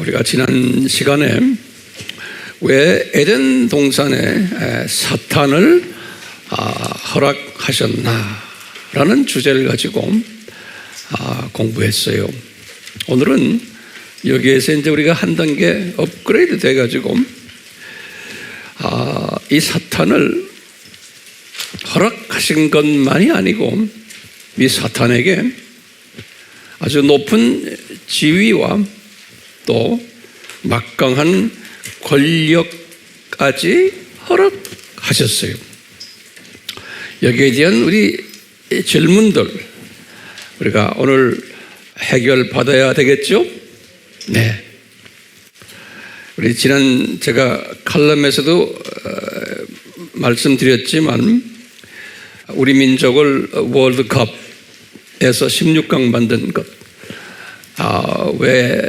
우리가 지난 시간에 왜 에덴 동산에 사탄을 허락하셨나라는 주제를 가지고 공부했어요. 오늘은 여기에서 이제 우리가 한 단계 업그레이드 돼가지고 이 사탄을 허락하신 것만이 아니고 이 사탄에게 아주 높은 지위와 또 막강한 권력까지 허락하셨어요. 여기에 대한 우리 질문들 우리가 오늘 해결받아야 되겠죠? 네. 우리 지난 제가 칼럼에서도 말씀드렸지만 우리 민족을 월드컵에서 16강 만든 것 왜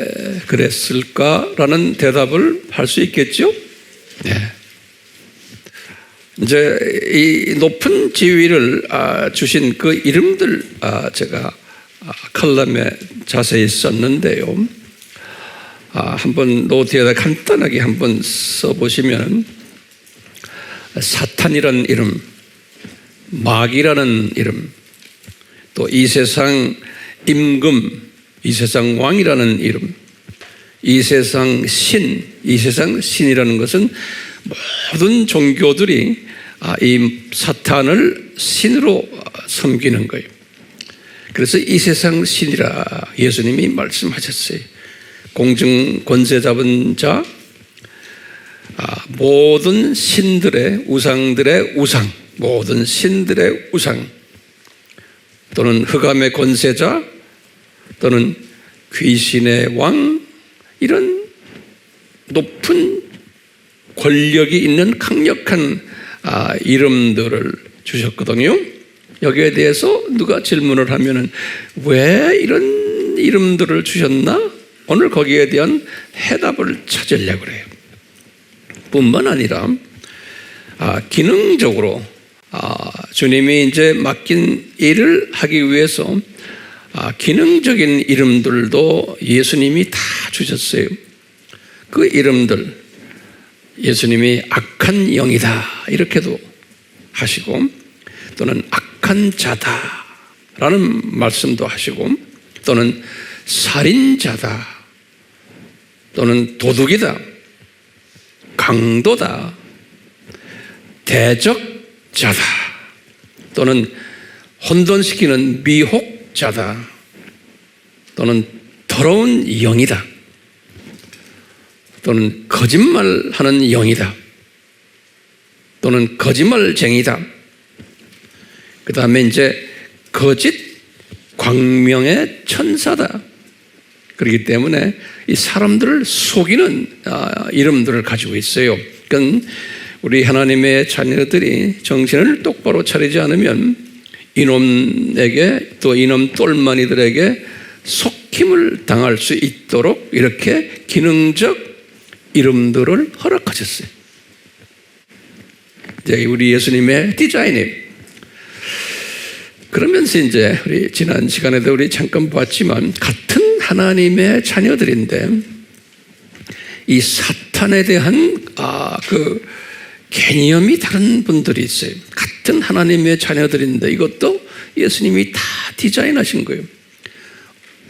그랬을까라는 대답을 할 수 있겠죠? 네. 이제 이 높은 지위를 주신 그 이름들 제가 칼럼에 자세히 썼는데요. 한번 노트에다 간단하게 한번 써보시면 사탄이라는 이름, 마귀라는 이름, 또 이 세상 임금, 이 세상 왕이라는 이름, 이 세상 신, 이 세상 신이라는 것은 모든 종교들이 이 사탄을 신으로 섬기는 거예요. 그래서 이 세상 신이라 예수님이 말씀하셨어요. 공중 권세 잡은 자, 모든 신들의 우상들의 우상, 모든 신들의 우상, 또는 흑암의 권세자, 또는 귀신의 왕, 이런 높은 권력이 있는 강력한 이름들을 주셨거든요. 여기에 대해서 누가 질문을 하면은 왜 이런 이름들을 주셨나? 오늘 거기에 대한 해답을 찾으려고 그래요. 뿐만 아니라 기능적으로 주님이 이제 맡긴 일을 하기 위해서 기능적인 이름들도 예수님이 다 주셨어요. 그 이름들 예수님이 악한 영이다 이렇게도 하시고, 또는 악한 자다라는 말씀도 하시고, 또는 살인자다, 또는 도둑이다, 강도다, 대적자다, 또는 혼돈시키는 미혹자다, 또는 더러운 영이다, 또는 거짓말하는 영이다, 또는 거짓말쟁이다, 그 다음에 이제 거짓 광명의 천사다. 그렇기 때문에 이 사람들을 속이는 이름들을 가지고 있어요. 그러니까 우리 하나님의 자녀들이 정신을 똑바로 차리지 않으면 이놈에게 또 이놈 똘마니들에게 속임을 당할 수 있도록 이렇게 기능적 이름들을 허락하셨어요. 이제 우리 예수님의 디자인이에요. 그러면서 이제 우리 지난 시간에도 우리 잠깐 봤지만 같은 하나님의 자녀들인데 이 사탄에 대한 그 개념이 다른 분들이 있어요. 같은 하나님의 자녀들인데 이것도 예수님이 다 디자인하신 거예요.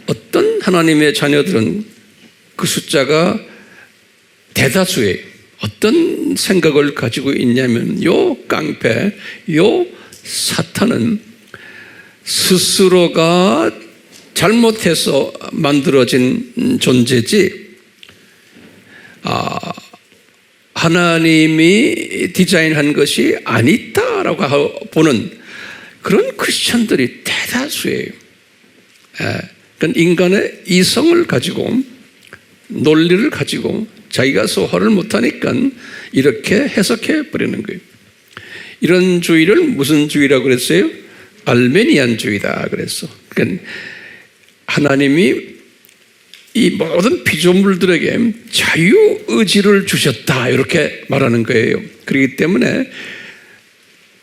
어떤 하나님의 자녀들은 그 숫자가 대다수예요. 어떤 생각을 가지고 있냐면 요 깡패, 요 사탄은 스스로가 잘못해서 만들어진 존재지 하나님이 디자인한 것이 아니다라고 보는 그런 크리스천들이 대다수예요. 그러니까 인간의 이성을 가지고 논리를 가지고 자기가 소화를 못하니까 이렇게 해석해 버리는 거예요. 이런 주의를 무슨 주의라고 그랬어요? 알메니안주의다 그랬어. 그러니까 하나님이 이 모든 피조물들에게 자유의지를 주셨다 이렇게 말하는 거예요. 그렇기 때문에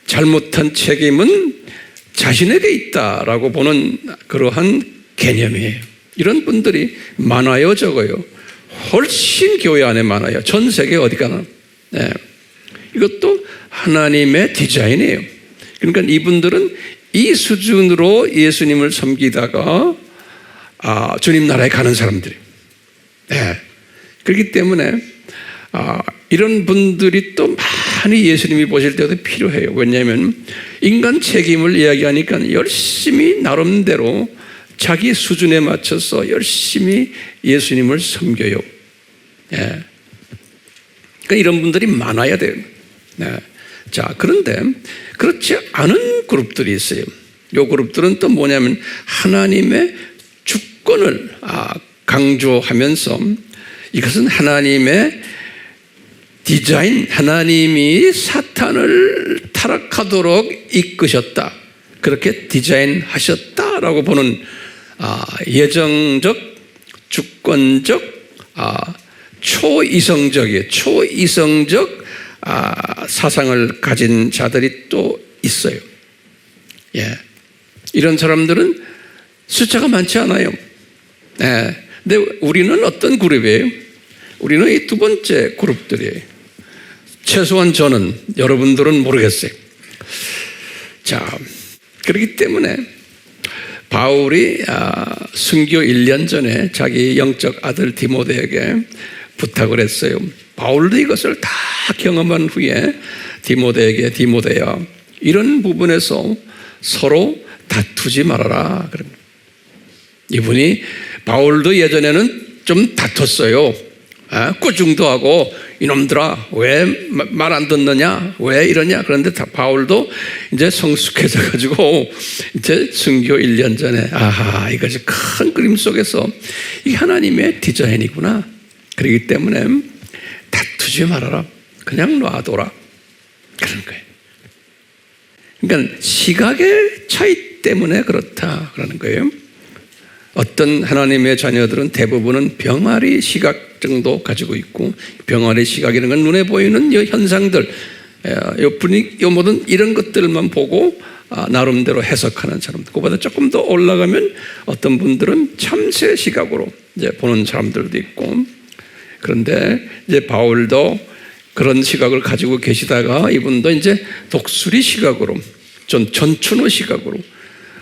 잘못한 책임은 자신에게 있다라고 보는 그러한 개념이에요. 이런 분들이 많아요, 적어요? 훨씬 교회 안에 많아요. 전 세계 어디 가나. 네. 이것도 하나님의 디자인이에요. 그러니까 이분들은 이 수준으로 예수님을 섬기다가 주님 나라에 가는 사람들이에요. 네. 그렇기 때문에 이런 분들이 또 많이 예수님이 보실 때도 필요해요. 왜냐하면 인간 책임을 이야기하니까 열심히 나름대로 자기 수준에 맞춰서 열심히 예수님을 섬겨요. 네. 그러니까 이런 분들이 많아야 돼요. 네. 자, 그런데 그렇지 않은 그룹들이 있어요. 이 그룹들은 또 뭐냐면 하나님의 주권을 강조하면서 이것은 하나님의 디자인, 하나님이 사탄을 타락하도록 이끄셨다. 그렇게 디자인하셨다라고 보는 예정적, 주권적, 초이성적 사상을 가진 자들이 또 있어요. 예. 이런 사람들은 숫자가 많지 않아요. 네. 근데 우리는 어떤 그룹이에요? 우리는 이 두 번째 그룹들이에요. 최소한 저는, 여러분들은 모르겠어요. 자, 그렇기 때문에 바울이 순교 1년 전에 자기 영적 아들 디모데에게 부탁을 했어요. 바울도 이것을 다 경험한 후에 디모데에게 디모데야, 이런 부분에서 서로 다투지 말아라. 이분이 바울도 예전에는 좀 다퉜어요. 꾸중도 하고 이놈들아 왜 말 안 듣느냐, 왜 이러냐. 그런데 바울도 이제 성숙해져 가지고 이제 순교 1년 전에 이것이 큰 그림 속에서 이 하나님의 디자인이구나. 그렇기 때문에 다투지 말아라. 그냥 놔둬라. 그런 거예요. 그러니까 시각의 차이 때문에 그렇다 그러는 거예요. 어떤 하나님의 자녀들은 대부분은 병아리 시각 정도 가지고 있고, 병아리 시각이라는 건 눈에 보이는 이 현상들, 이 분위기, 이 모든 이런 것들만 보고 나름대로 해석하는 사람들. 그보다 조금 더 올라가면 어떤 분들은 참새 시각으로 이제 보는 사람들도 있고. 그런데 이제 바울도 그런 시각을 가지고 계시다가 이분도 이제 독수리 시각으로, 전춘호 시각으로,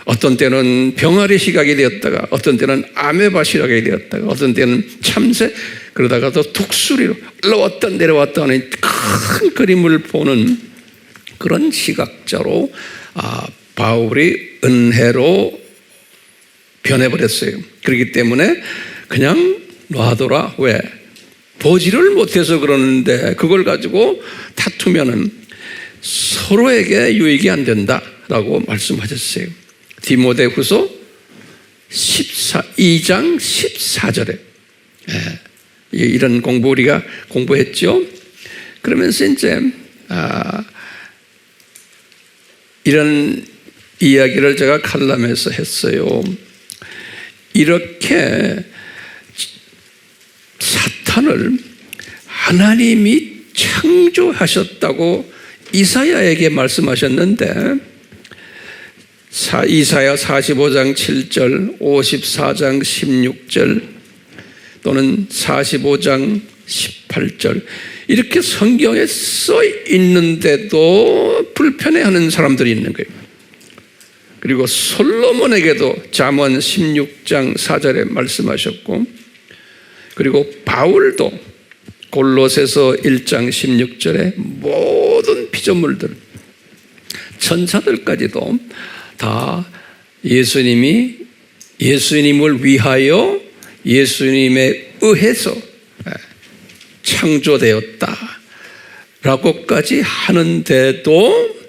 어떤 때는 병아리 시각이 되었다가 어떤 때는 아메바 시각이 되었다가 어떤 때는 참새, 그러다가 또 독수리로 올라왔다 내려왔다 하는 큰 그림을 보는 그런 시각자로 바울이 은혜로 변해버렸어요. 그렇기 때문에 그냥 놔둬라. 왜? 보지를 못해서 그러는데 그걸 가지고 다투면은 서로에게 유익이 안 된다라고 말씀하셨어요. 디모데후서 2장 14절에 이런 공부 우리가 공부했죠. 그러면서 이제 이런 이야기를 제가 칼럼에서 했어요. 이렇게 사탄을 하나님이 창조하셨다고 이사야에게 말씀하셨는데, 이사야 45장 7절, 54장 16절 또는 45장 18절 이렇게 성경에 써 있는데도 불편해하는 사람들이 있는 거예요. 그리고 솔로몬에게도 잠언 16장 4절에 말씀하셨고, 그리고 바울도 골로새서 1장 16절에 모든 피조물들, 천사들까지도 다 예수님을 위하여 예수님에 의해서 창조되었다라고까지 하는데도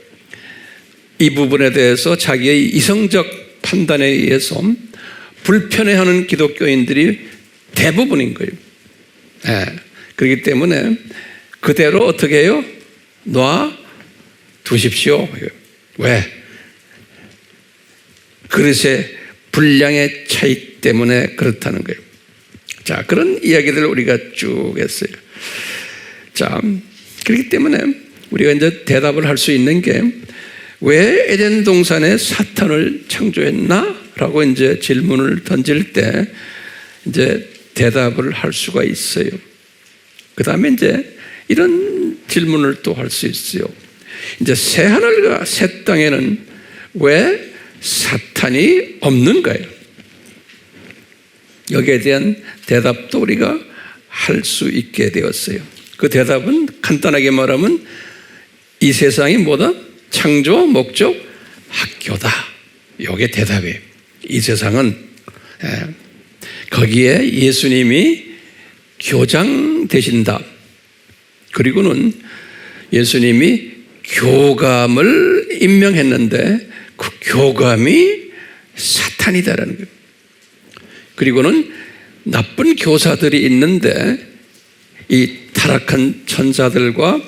이 부분에 대해서 자기의 이성적 판단에 의해서 불편해하는 기독교인들이 대부분인 거예요. 그렇기 때문에 그대로 어떻게 해요? 놔두십시오. 왜? 그릇의 분량의 차이 때문에 그렇다는 거예요. 자, 그런 이야기들을 우리가 쭉 했어요. 자, 그렇기 때문에 우리가 이제 대답을 할 수 있는 게, 왜 에덴 동산에 사탄을 창조했나? 라고 이제 질문을 던질 때, 이제 대답을 할 수가 있어요. 그 다음에 이제 이런 질문을 또 할 수 있어요. 이제 새 하늘과 새 땅에는 왜 사탄이 없는가요? 여기에 대한 대답도 우리가 할 수 있게 되었어요. 그 대답은 간단하게 말하면 이 세상이 뭐다? 창조 목적 학교다. 이게 대답이에요. 이 세상은 거기에 예수님이 교장 되신다. 그리고는 예수님이 교감을 임명했는데 그 교감이 사탄이다라는 거예요. 그리고는 나쁜 교사들이 있는데 이 타락한 천사들과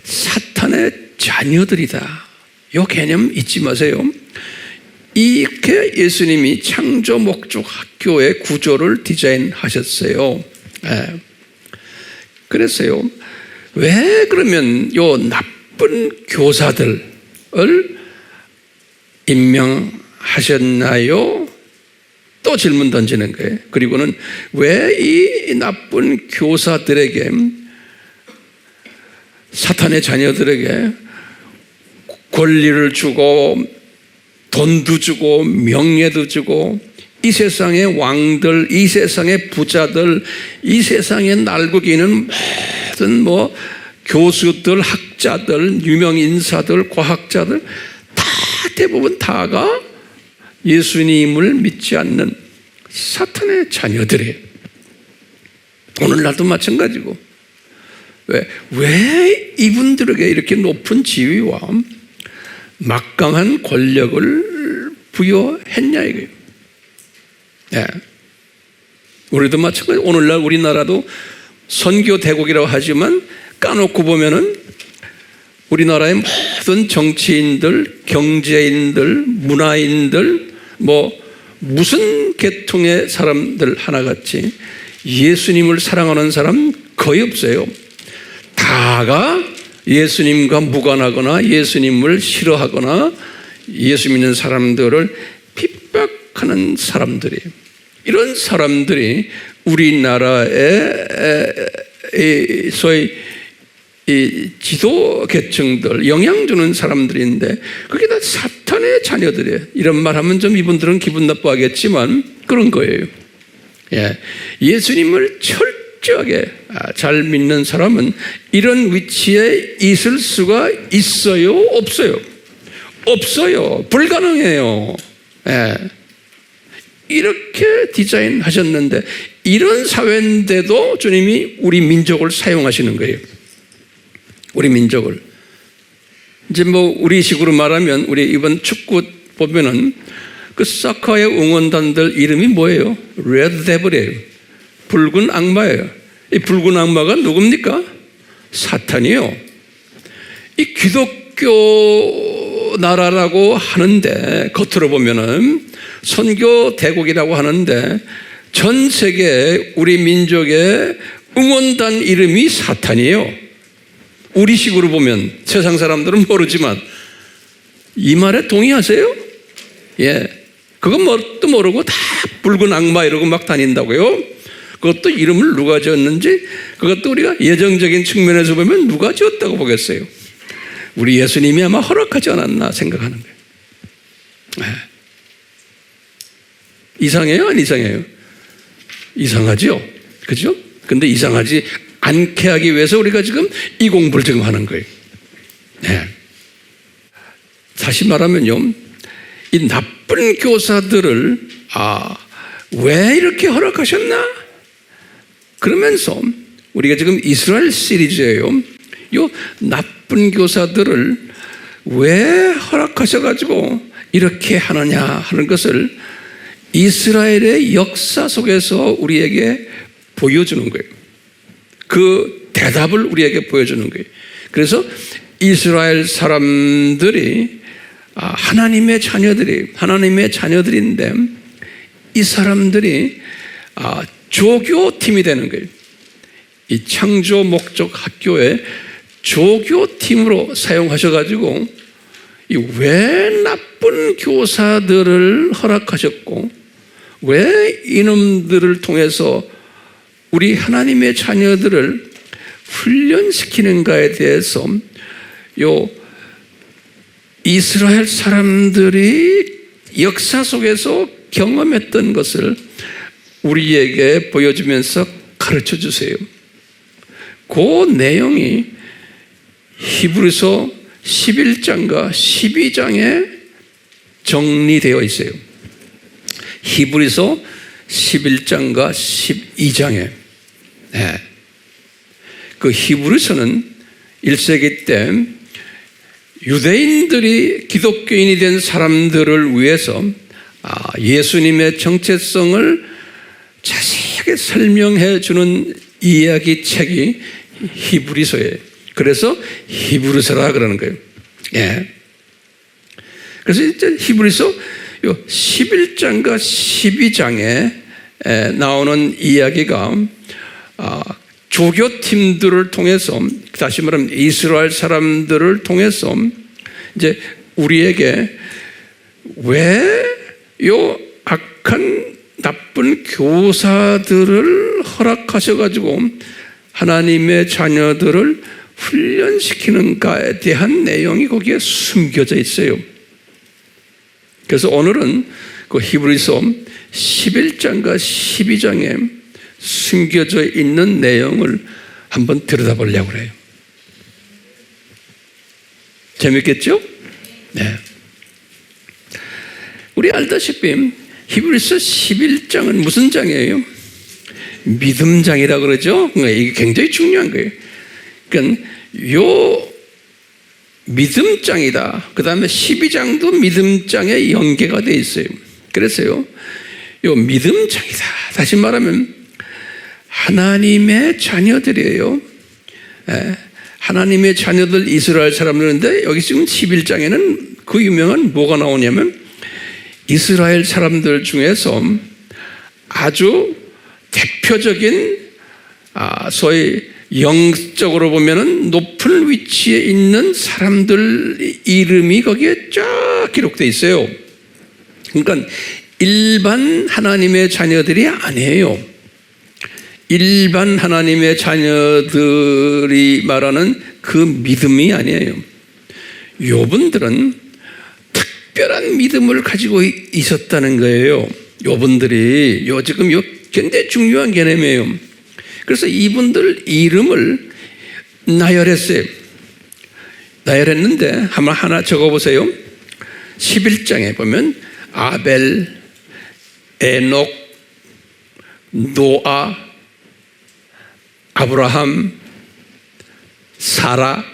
사탄의 자녀들이다. 이 개념 잊지 마세요. 이렇게 예수님이 창조 목적 학교의 구조를 디자인하셨어요. 그래서요, 왜 그러면 요 나쁜 교사들을 임명하셨나요? 또 질문 던지는 거예요. 그리고는 왜 이 나쁜 교사들에게, 사탄의 자녀들에게 권리를 주고 돈도 주고 명예도 주고 이 세상의 왕들, 이 세상의 부자들, 이 세상에 날고 있는 모든 교수들, 학자들, 유명 인사들, 과학자들 다 대부분 다가 예수님을 믿지 않는 사탄의 자녀들이에요. 오늘날도 마찬가지고. 왜 이분들에게 이렇게 높은 지위와 막강한 권력을 부여했냐 이거예요. 우리도 마찬가지. 오늘날 우리나라도 선교 대국이라고 하지만 까놓고 보면은 우리나라의 모든 정치인들, 경제인들, 문화인들, 무슨 계통의 사람들 하나같이 예수님을 사랑하는 사람 거의 없어요. 다가 예수님과 무관하거나 예수님을 싫어하거나 예수 믿는 사람들을 핍박하는 사람들이에요. 이런 사람들이 우리나라의 소위 이 지도 계층들, 영향 주는 사람들인데 그게 다 사탄의 자녀들이에요. 이런 말 하면 좀 이분들은 기분 나빠하겠지만 그런 거예요. 예수님을 철저하게 잘 믿는 사람은 이런 위치에 있을 수가 있어요? 없어요? 없어요. 불가능해요. 이렇게 디자인하셨는데 이런 사회인데도 주님이 우리 민족을 사용하시는 거예요. 우리 민족을. 이제 우리식으로 말하면 우리 이번 축구 보면은 그 사커의 응원단들 이름이 뭐예요? 레드 데블이에요. 붉은 악마예요. 이 붉은 악마가 누굽니까? 사탄이요. 이 기독교 나라라고 하는데 겉으로 보면은 선교 대국이라고 하는데 전 세계 우리 민족의 응원단 이름이 사탄이에요. 우리식으로 보면 세상 사람들은 모르지만 이 말에 동의하세요? 그건 뭣도 모르고 다 붉은 악마 이러고 막 다닌다고요. 그것도 이름을 누가 지었는지 그것도 우리가 예정적인 측면에서 보면 누가 지었다고 보겠어요? 우리 예수님이 아마 허락하지 않았나 생각하는 거예요. 이상해요? 안 이상해요? 이상하죠? 그죠? 근데 이상하지 않게 하기 위해서 우리가 지금 이 공부를 지금 하는 거예요. 다시 말하면요, 이 나쁜 교사들을 왜 이렇게 허락하셨나? 그러면서 우리가 지금 이스라엘 시리즈예요. 이 나쁜 교사들을 왜 허락하셔가지고 이렇게 하느냐 하는 것을 이스라엘의 역사 속에서 우리에게 보여주는 거예요. 그 대답을 우리에게 보여주는 거예요. 그래서 이스라엘 사람들이 하나님의 자녀들인데 이 사람들이 조교팀이 되는 거예요. 이 창조 목적 학교의 조교팀으로 사용하셔가지고 왜 나쁜 교사들을 허락하셨고 왜 이놈들을 통해서 우리 하나님의 자녀들을 훈련시키는가에 대해서 요 이스라엘 사람들이 역사 속에서 경험했던 것을 우리에게 보여주면서 가르쳐 주세요. 그 내용이 히브리서 11장과 12장에 정리되어 있어요. 히브리서 11장과 12장에 그 히브리서는 1세기 때 유대인들이 기독교인이 된 사람들을 위해서 예수님의 정체성을 자세하게 설명해 주는 이야기 책이 히브리서예요. 그래서 히브리서라 그러는 거예요. 그래서 이제 히브리서 11장과 12장에 나오는 이야기가 조교팀들을 통해서, 다시 말하면 이스라엘 사람들을 통해서 이제 우리에게 왜 요 악한 나쁜 교사들을 허락하셔가지고 하나님의 자녀들을 훈련시키는가에 대한 내용이 거기에 숨겨져 있어요. 그래서 오늘은 그 히브리서 11장과 12장에 숨겨져 있는 내용을 한번 들여다보려고 해요. 재밌겠죠? 네. 우리 알다시피 히브리서 11장은 무슨 장이에요? 믿음장이라고 그러죠? 이게 굉장히 중요한 거예요. 그러니까 요 믿음장이다. 그 다음에 12장도 믿음장에 연계가 되어 있어요. 그래서요, 요 믿음장이다. 다시 말하면 하나님의 자녀들이에요. 하나님의 자녀들 이스라엘 사람들인데 여기 지금 11장에는 그 유명한 뭐가 나오냐면 이스라엘 사람들 중에서 아주 대표적인 소위 영적으로 보면은 높은 위치에 있는 사람들 이름이 거기에 쫙 기록되어 있어요. 그러니까 일반 하나님의 자녀들이 아니에요. 일반 하나님의 자녀들이 말하는 그 믿음이 아니에요. 요분들은 특별한 믿음을 가지고 있었다는 거예요. 요분들이 지금 굉장히 중요한 개념이에요. 그래서 이분들 이름을 나열했어요. 나열했는데 한번 하나 적어보세요. 11장에 보면 아벨, 에녹, 노아, 아브라함, 사라,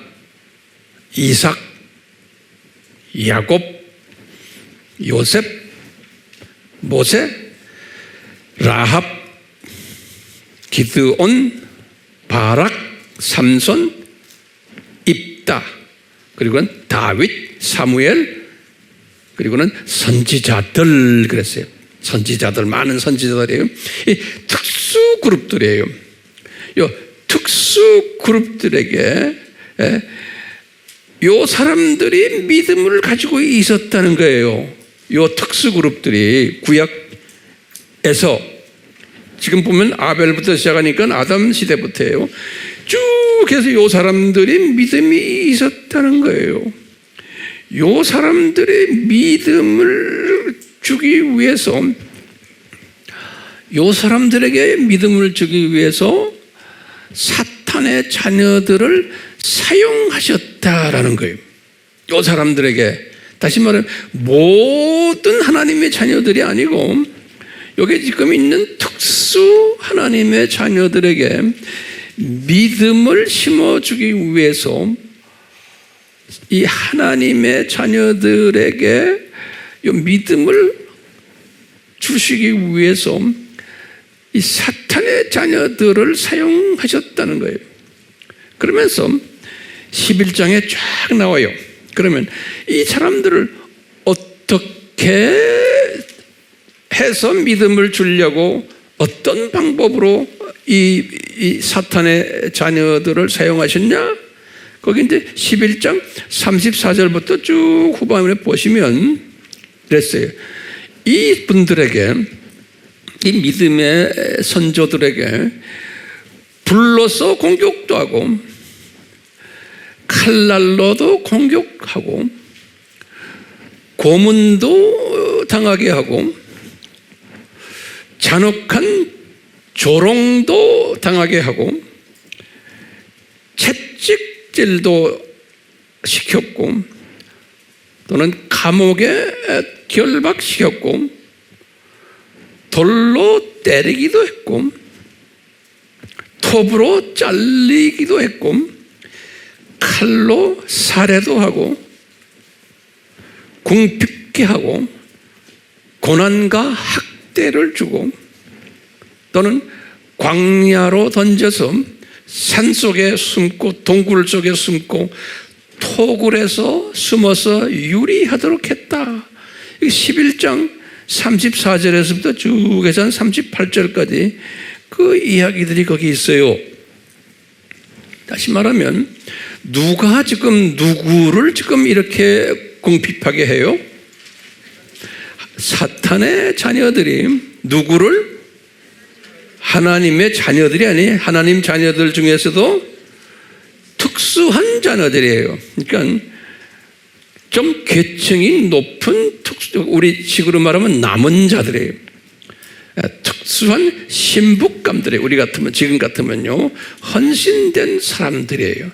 이삭, 야곱, 요셉, 모세, 라합, 기드온, 바락, 삼손, 입다, 그리고는 다윗, 사무엘, 그리고는 선지자들 그랬어요. 선지자들, 많은 선지자들이에요. 이 특수 그룹들이에요. 요 특수 그룹들에게 요 사람들이 믿음을 가지고 있었다는 거예요. 요 특수 그룹들이 구약에서 지금 보면 아벨부터 시작하니까 아담 시대부터예요. 쭉 해서 요 사람들이 믿음이 있었다는 거예요. 요 사람들의 믿음을 주기 위해서, 요 사람들에게 믿음을 주기 위해서 사탄의 자녀들을 사용하셨다라는 거예요. 요 사람들에게, 다시 말하면 모든 하나님의 자녀들이 아니고 여기 지금 있는 특수 하나님의 자녀들에게 믿음을 심어주기 위해서 이 하나님의 자녀들에게 이 믿음을 주시기 위해서 이 사탄의 자녀들을 사용하셨다는 거예요. 그러면서 11장에 쫙 나와요. 그러면 이 사람들을 어떻게 해서 믿음을 주려고, 어떤 방법으로 이 사탄의 자녀들을 사용하셨냐? 거기 이제 11장 34절부터 쭉 후반에 보시면 그랬어요. 이 분들에게 이 믿음의 선조들에게 불로서 공격도 하고 칼날로도 공격하고 고문도 당하게 하고 잔혹한 조롱도 당하게 하고 채찍질도 시켰고 또는 감옥에 결박시켰고 돌로 때리기도 했고 톱으로 잘리기도 했고 칼로 살해도 하고 궁핍게 하고 고난과 학대를 주고 또는 광야로 던져서 산속에 숨고 동굴 속에 숨고 토굴에서 숨어서 유리하도록 했다. 11장 34절에서부터 쭉 해서 38절까지 그 이야기들이 거기 있어요. 다시 말하면 누가 지금 누구를 지금 이렇게 궁핍하게 해요? 사탄의 자녀들이 누구를? 하나님의 자녀들이 아니 하나님 자녀들 중에서도 특수한 자녀들이에요. 그러니까 좀 계층이 높은 우리 식으로 말하면 남은 자들이에요. 특수한 신복감들이에요. 우리 같으면 지금 같으면요 헌신된 사람들이에요.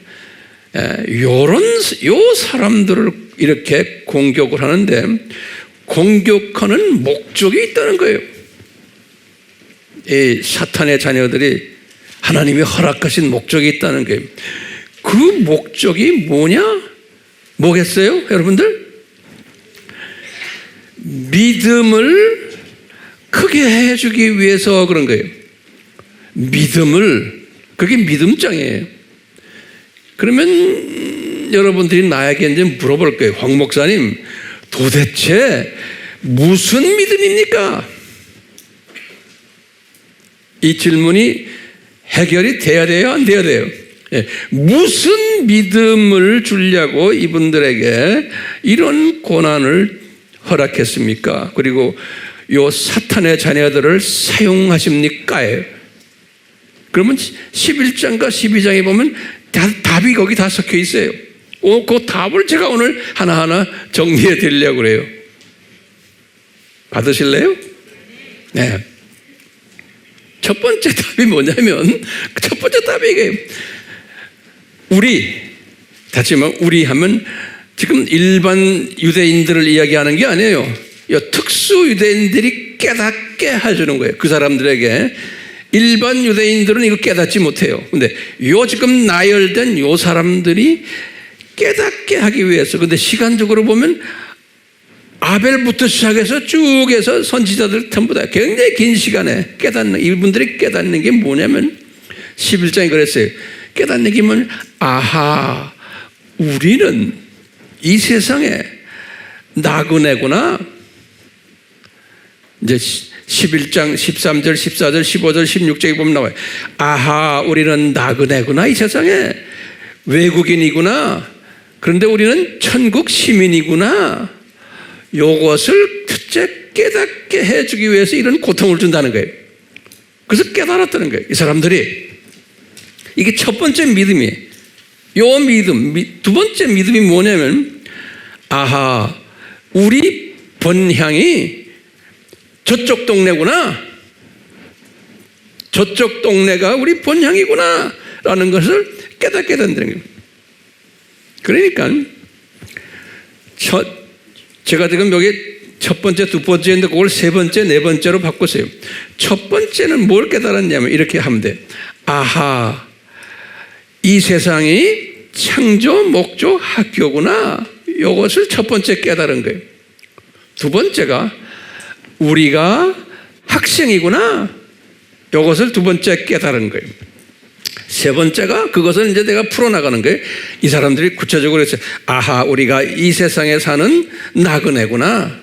요 사람들을 이렇게 공격을 하는데 공격하는 목적이 있다는 거예요. 이 사탄의 자녀들이 하나님이 허락하신 목적이 있다는 거예요. 그 목적이 뭐겠어요, 여러분들? 믿음을 크게 해주기 위해서 그런 거예요. 그게 믿음장이에요. 그러면 여러분들이 나에게 이제 물어볼 거예요. 황 목사님, 도대체 무슨 믿음입니까? 이 질문이 해결이 돼야 돼요? 안 돼야 돼요? 무슨 믿음을 주려고 이분들에게 이런 고난을 허락했습니까? 그리고 요 사탄의 자녀들을 사용하십니까? 그러면 11장과 12장에 보면 답이 거기 다 섞여 있어요. 그 답을 제가 오늘 하나하나 정리해 드리려고 그래요. 받으실래요? 네. 첫 번째 답이 뭐냐면, 첫 번째 답이 이게, 다시만 우리 하면 지금 일반 유대인들을 이야기하는 게 아니에요. 특수 유대인들이 깨닫게 해주는 거예요. 그 사람들에게. 일반 유대인들은 이거 깨닫지 못해요. 근데 지금 나열된 사람들이 깨닫게 하기 위해서. 근데 시간적으로 보면 아벨부터 시작해서 쭉 해서 선지자들 전부 다 굉장히 긴 시간에 이분들이 깨닫는 게 뭐냐면 11장에 그랬어요. 깨닫는 게 뭐냐면 아하, 우리는 이 세상에 나그네구나. 이제 11장 13절 14절 15절 16절에 보면 나와요. 아하, 우리는 나그네구나. 이 세상에 외국인이구나. 그런데 우리는 천국 시민이구나. 요것을 첫째 깨닫게 해주기 위해서 이런 고통을 준다는 거예요. 그래서 깨달았다는 거예요. 이 사람들이. 이게 첫 번째 믿음이에요. 요 믿음. 두 번째 믿음이 뭐냐면 아하, 우리 본향이 저쪽 동네구나. 저쪽 동네가 우리 본향이구나 라는 것을 깨닫게 된다는 거예요. 그러니까 제가 지금 여기 첫 번째, 두 번째인데 그걸 세 번째, 네 번째로 바꿨어요. 첫 번째는 뭘 깨달았냐면 이렇게 하면 돼. 아하, 이 세상이 창조 목조 학교구나. 이것을 첫 번째 깨달은 거예요. 두 번째가 우리가 학생이구나. 이것을 두 번째 깨달은 거예요. 세 번째가 그것을 이제 내가 풀어나가는 거예요. 이 사람들이 구체적으로 했어요. 아하, 우리가 이 세상에 사는 나그네구나.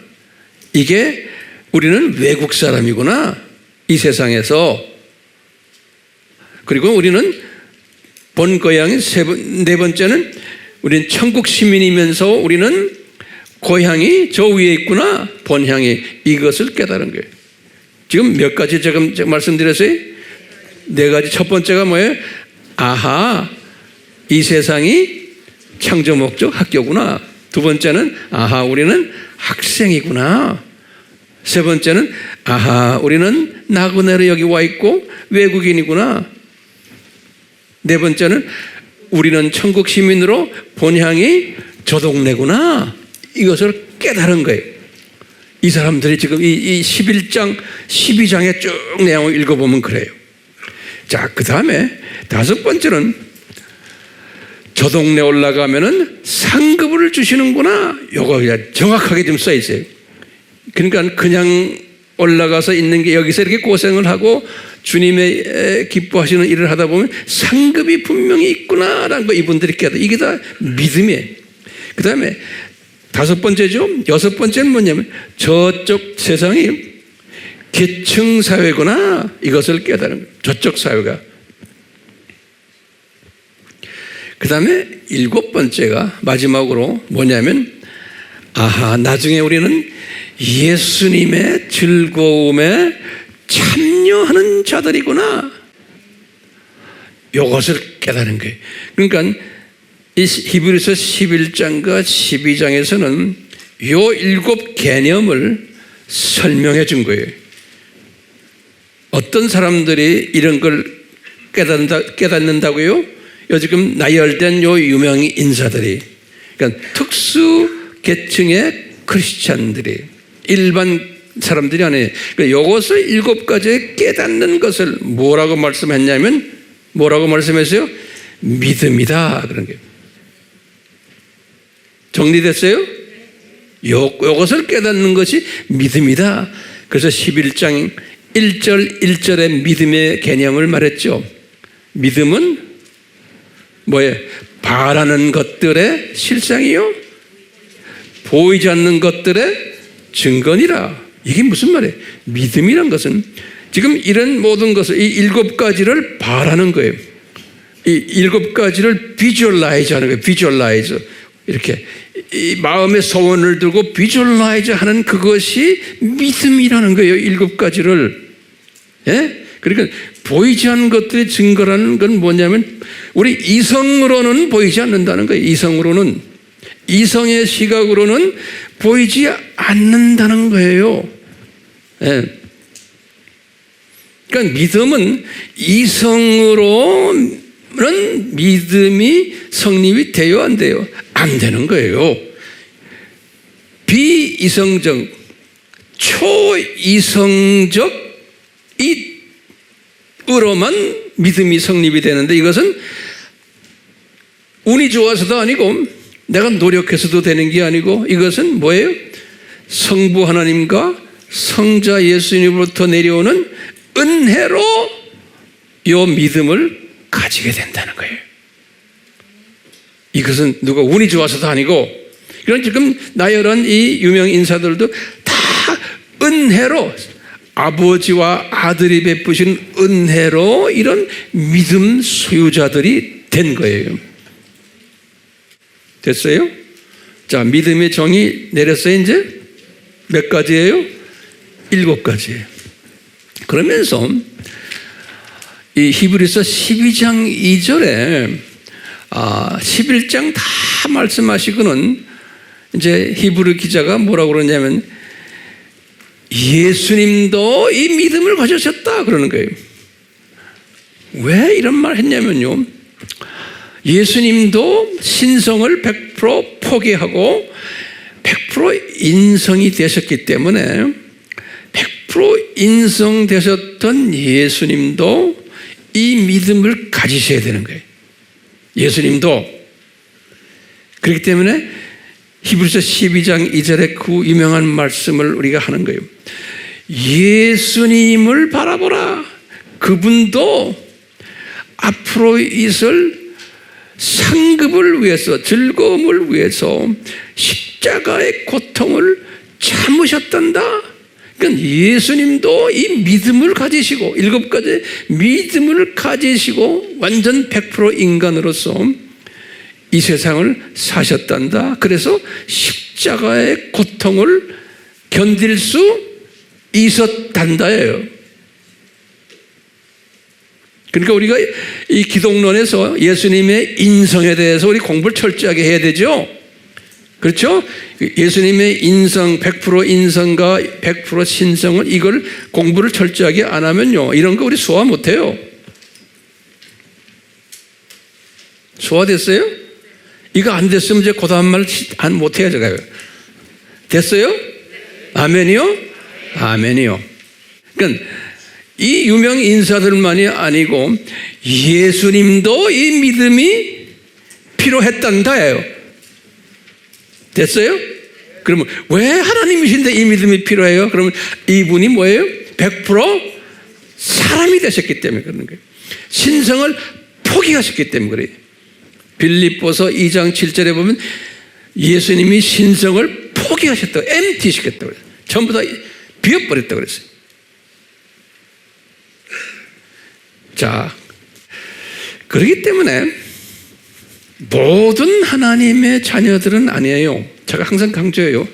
이게 우리는 외국 사람이구나. 이 세상에서. 그리고 우리는 본 고향이 네 번째는 우리는 천국 시민이면서 우리는 고향이 저 위에 있구나. 본향이. 이것을 깨달은 거예요. 지금 몇 가지 지금 말씀드렸어요? 네 가지. 첫 번째가 뭐예요? 아하, 이 세상이 창조 목적 학교구나. 두 번째는 아하, 우리는 학생이구나. 세 번째는 아하, 우리는 나그네로 여기 와 있고 외국인이구나. 네 번째는 우리는 천국 시민으로 본향이 저 동네구나. 이것을 깨달은 거예요. 이 사람들이 지금 이 11장, 12장에 쭉 내용을 읽어보면 그래요. 자, 그 다음에 다섯 번째는 저 동네 올라가면은 상급을 주시는구나. 요거 정확하게 좀 써 있어요. 그러니까 그냥 올라가서 있는 게 여기서 이렇게 고생을 하고 주님의 기뻐하시는 일을 하다 보면 상급이 분명히 있구나라는 거 이분들이 깨달아. 이게 다 믿음이에요. 그 다음에 다섯 번째죠. 여섯 번째는 뭐냐면 저쪽 세상이 계층 사회구나. 이것을 깨달은 거예요. 저쪽 사회가. 그 다음에 일곱 번째가 마지막으로 뭐냐면 아하, 나중에 우리는 예수님의 즐거움에 참여하는 자들이구나. 이것을 깨달은 거예요. 그러니까 이 히브리서 11장과 12장에서는 요 일곱 개념을 설명해 준 거예요. 어떤 사람들이 이런 걸 깨닫는다고요? 요 지금 나열된 요 유명 인사들이, 그러니까 특수 계층의 크리스찬들이, 일반 사람들이 아니에요. 그러니까 이것을 일곱 가지에 깨닫는 것을 뭐라고 말씀했냐면, 뭐라고 말씀했어요? 믿음이다. 그런 게. 정리됐어요? 요것을 깨닫는 것이 믿음이다. 그래서 11장 1절 1절의 믿음의 개념을 말했죠. 믿음은 뭐예요? 바라는 것들의 실상이요, 보이지 않는 것들의 증거니라. 이게 무슨 말이에요? 믿음이란 것은 지금 이런 모든 것을, 이 일곱 가지를 바라는 거예요. 이 일곱 가지를 비주얼라이즈 하는 거예요. 비주얼라이즈. 이렇게 이 마음의 소원을 들고 비주얼라이즈 하는 그것이 믿음이라는 거예요. 일곱 가지를. 예? 그러니까 보이지 않는 것들의 증거라는 건 뭐냐면 우리 이성으로는 보이지 않는다는 거예요. 이성으로는. 이성의 시각으로는 보이지 않는다는 거예요. 예. 그러니까 믿음은 이성으로는 믿음이 성립이 돼요, 안 돼요? 안 되는 거예요. 비이성적, 초이성적으로만 믿음이 성립이 되는데, 이것은 운이 좋아서도 아니고 내가 노력해서도 되는 게 아니고, 이것은 뭐예요? 성부 하나님과 성자 예수님으로부터 내려오는 은혜로 이 믿음을 가지게 된다는 거예요. 이것은 누가 운이 좋아서도 아니고, 이런 지금 나열한 이 유명 인사들도 다 은혜로, 아버지와 아들이 베푸신 은혜로 이런 믿음 소유자들이 된 거예요. 됐어요? 자, 믿음의 정의 내렸어요. 이제 몇 가지예요? 7가지예요. 그러면서 이 히브리서 12장 2절에 11장 다 말씀하시고는 이제 히브리 기자가 뭐라고 그러냐면 예수님도 이 믿음을 가지셨다 그러는 거예요. 왜 이런 말 했냐면요, 예수님도 신성을 100% 포기하고 100% 인성이 되셨기 때문에 100% 인성되셨던 예수님도 이 믿음을 가지셔야 되는 거예요. 예수님도. 그렇기 때문에 히브리서 12장 2절에 그 유명한 말씀을 우리가 하는 거예요. 예수님을 바라보라. 그분도 앞으로 있을 상급을 위해서, 즐거움을 위해서 십자가의 고통을 참으셨단다. 그러니까 예수님도 이 믿음을 가지시고, 7가지 믿음을 가지시고 완전 100% 인간으로서 이 세상을 사셨단다. 그래서 십자가의 고통을 견딜 수 있었단다예요. 그러니까 우리가 이 기독론에서 예수님의 인성에 대해서 우리 공부를 철저하게 해야 되죠. 그렇죠? 예수님의 인성, 100% 인성과 100% 신성은 이걸 공부를 철저하게 안 하면요, 이런 거 우리 소화 못 해요. 소화됐어요? 이거 안 됐으면 이제 고다한 말 못 해야죠. 됐어요? 아멘이요? 아멘이요. 그러니까 이 유명 인사들만이 아니고 예수님도 이 믿음이 필요했단다예요. 됐어요? 그러면 왜 하나님이신데 이 믿음이 필요해요? 그러면 이분이 뭐예요? 100% 사람이 되셨기 때문에 그러는 거예요. 신성을 포기하셨기 때문에 그래요. 빌립보서 2장 7절에 보면 예수님이 신성을 포기하셨다고, empty시켰다고 그랬어요. 전부 다 비워버렸다고 그랬어요. 자, 그렇기 때문에 모든 하나님의 자녀들은 아니에요. 제가 항상 강조해요.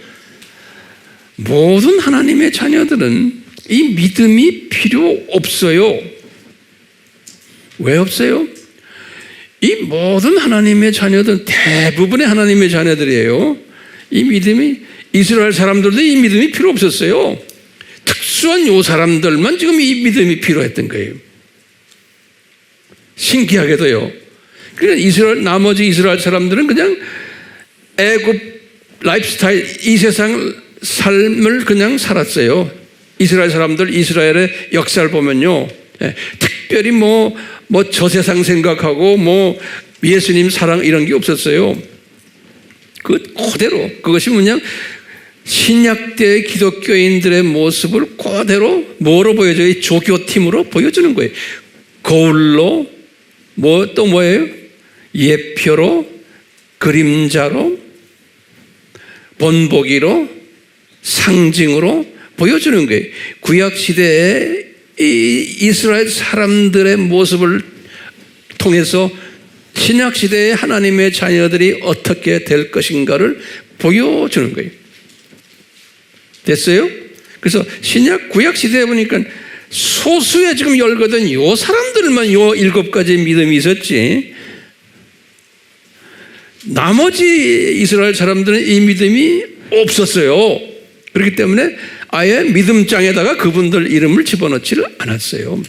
모든 하나님의 자녀들은 이 믿음이 필요 없어요. 왜 없어요? 이 모든 하나님의 자녀들은 대부분의 하나님의 자녀들이에요. 이 믿음이, 이스라엘 사람들도 이 믿음이 필요 없었어요. 특수한 요 사람들만 지금 이 믿음이 필요했던 거예요. 신기하게도요. 그러니까 나머지 이스라엘 사람들은 그냥 애굽 라이프스타일, 이 세상 삶을 그냥 살았어요. 이스라엘 사람들, 이스라엘의 역사를 보면요, 특별히 뭐 저 세상 생각하고 뭐 예수님 사랑 이런 게 없었어요. 그대로, 그것이 뭐냐, 신약 때 기독교인들의 모습을 그대로 뭐로 보여줘요? 조교팀으로 보여주는 거예요. 거울로, 또 뭐예요? 예표로, 그림자로, 본보기로, 상징으로 보여주는 거예요. 구약 시대에 이 이스라엘 사람들의 모습을 통해서 신약 시대의 하나님의 자녀들이 어떻게 될 것인가를 보여주는 거예요. 됐어요? 그래서 구약 시대에 보니까 소수의 지금 열거든 요 사람들만 요 7가지 믿음이 있었지, 나머지 이스라엘 사람들은 이 믿음이 없었어요. 그렇기 때문에 아예 믿음장에다가 그분들 이름을 집어넣지를 않았어요.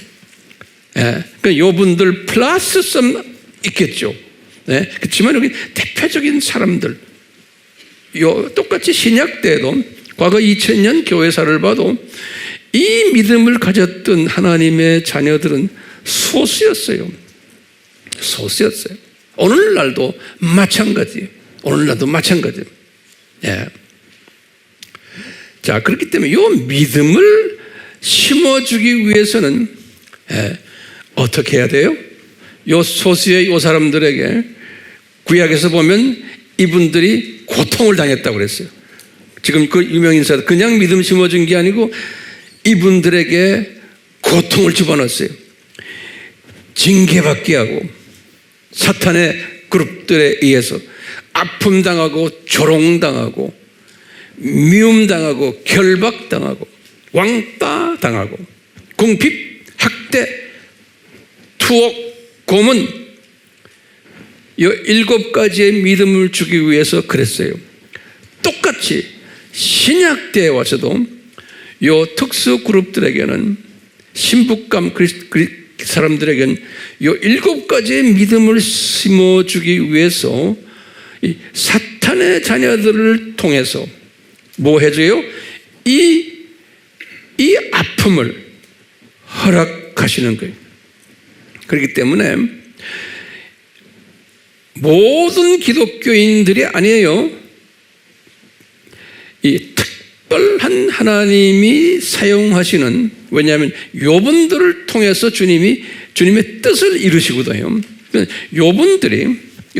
그러니까 요 분들 플러스 썸 있겠죠. 그렇지만 여기 대표적인 사람들, 똑같이 신약 때도 과거 2000년 교회사를 봐도 이 믿음을 가졌던 하나님의 자녀들은 소수였어요. 소수였어요. 오늘날도 마찬가지예요. 오늘날도 마찬가지예요. 자, 그렇기 때문에 이 믿음을 심어주기 위해서는 어떻게 해야 돼요? 이 소수의 이 사람들에게 구약에서 보면 이분들이 고통을 당했다고 그랬어요. 지금 그 유명인사 그냥 믿음 심어준 게 아니고 이분들에게 고통을 집어넣었어요. 징계받게 하고 사탄의 그룹들에 의해서 아픔당하고 조롱당하고 미움당하고 결박당하고 왕따당하고 궁핍, 학대, 투옥, 고문, 이 7가지의 믿음을 주기 위해서 그랬어요. 똑같이 신약 때에 와서도 이 특수 그룹들에게는, 신북감 사람들에게는 이 7가지의 믿음을 심어주기 위해서 이 사탄의 자녀들을 통해서 뭐 해줘요? 이 아픔을 허락하시는 거예요. 그렇기 때문에 모든 기독교인들이 아니에요. 이 특별한 하나님이 사용하시는, 왜냐하면 요분들을 통해서 주님의 뜻을 이루시거든요. 요분들이,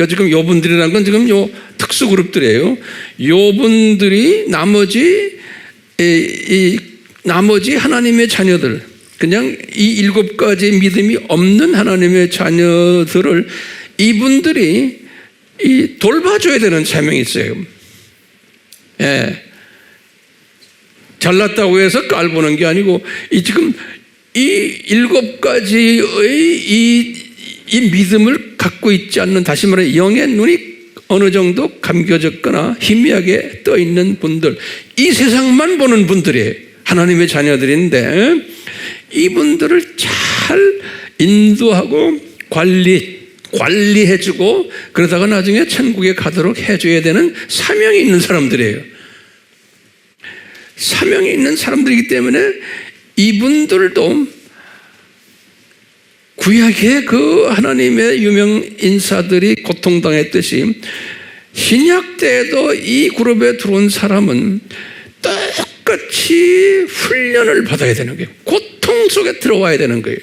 지금 요분들이라는 건 지금 요 특수 그룹들이에요. 요분들이 나머지 하나님의 자녀들, 그냥 이 7가지 믿음이 없는 하나님의 자녀들을 이분들이 돌봐줘야 되는 사명이 있어요. 잘났다고 해서 깔보는 게 아니고 지금 이 7가지의 이 믿음을 갖고 있지 않는, 다시 말해 영의 눈이 어느 정도 감겨졌거나 희미하게 떠 있는 분들, 이 세상만 보는 분들이에요. 하나님의 자녀들인데 이분들을 잘 인도하고 관리해주고 그러다가 나중에 천국에 가도록 해줘야 되는 사명이 있는 사람들이에요. 사명이 있는 사람들이기 때문에 이분들도 구약의 그 하나님의 유명 인사들이 고통당했듯이 신약 때에도 이 그룹에 들어온 사람은 똑같이 훈련을 받아야 되는 거예요. 고통 속에 들어와야 되는 거예요.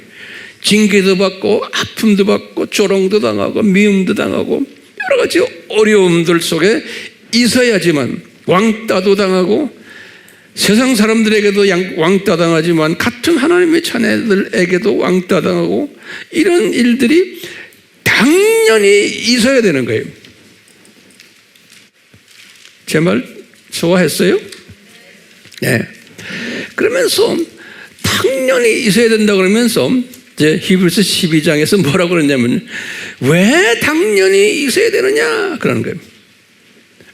징계도 받고 아픔도 받고 조롱도 당하고 미움도 당하고 여러 가지 어려움들 속에 있어야지만, 왕따도 당하고 세상 사람들에게도 왕따 당하지만 같은 하나님의 자녀들에게도 왕따 당하고 이런 일들이 당연히 있어야 되는 거예요. 제 말 소화했어요? 네. 그러면서 당연히 있어야 된다 그러면서 이제 히브리서 12장에서 뭐라고 그러냐면, 왜 당연히 있어야 되느냐 그러는 거예요.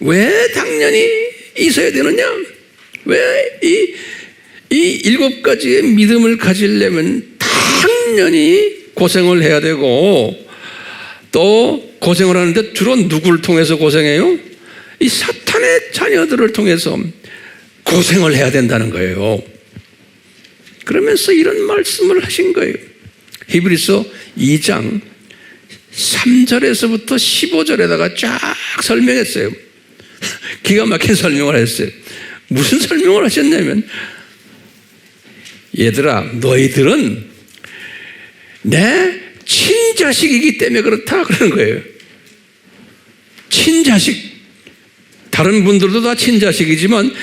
왜 당연히 있어야 되느냐? 왜 이 7가지의 믿음을 가지려면 당연히 고생을 해야 되고, 또 고생을 하는데 주로 누구를 통해서 고생해요? 이 사탄의 자녀들을 통해서 고생을 해야 된다는 거예요. 그러면서 이런 말씀을 하신 거예요. 히브리서 2장 3절에서부터 15절에다가 쫙 설명했어요. 기가 막힌 설명을 했어요. 무슨 설명을 하셨냐면, 얘들아 너희들은 내 친자식이기 때문에 그렇다 그러는 거예요. 친자식, 다른 분들도 다 친자식이지만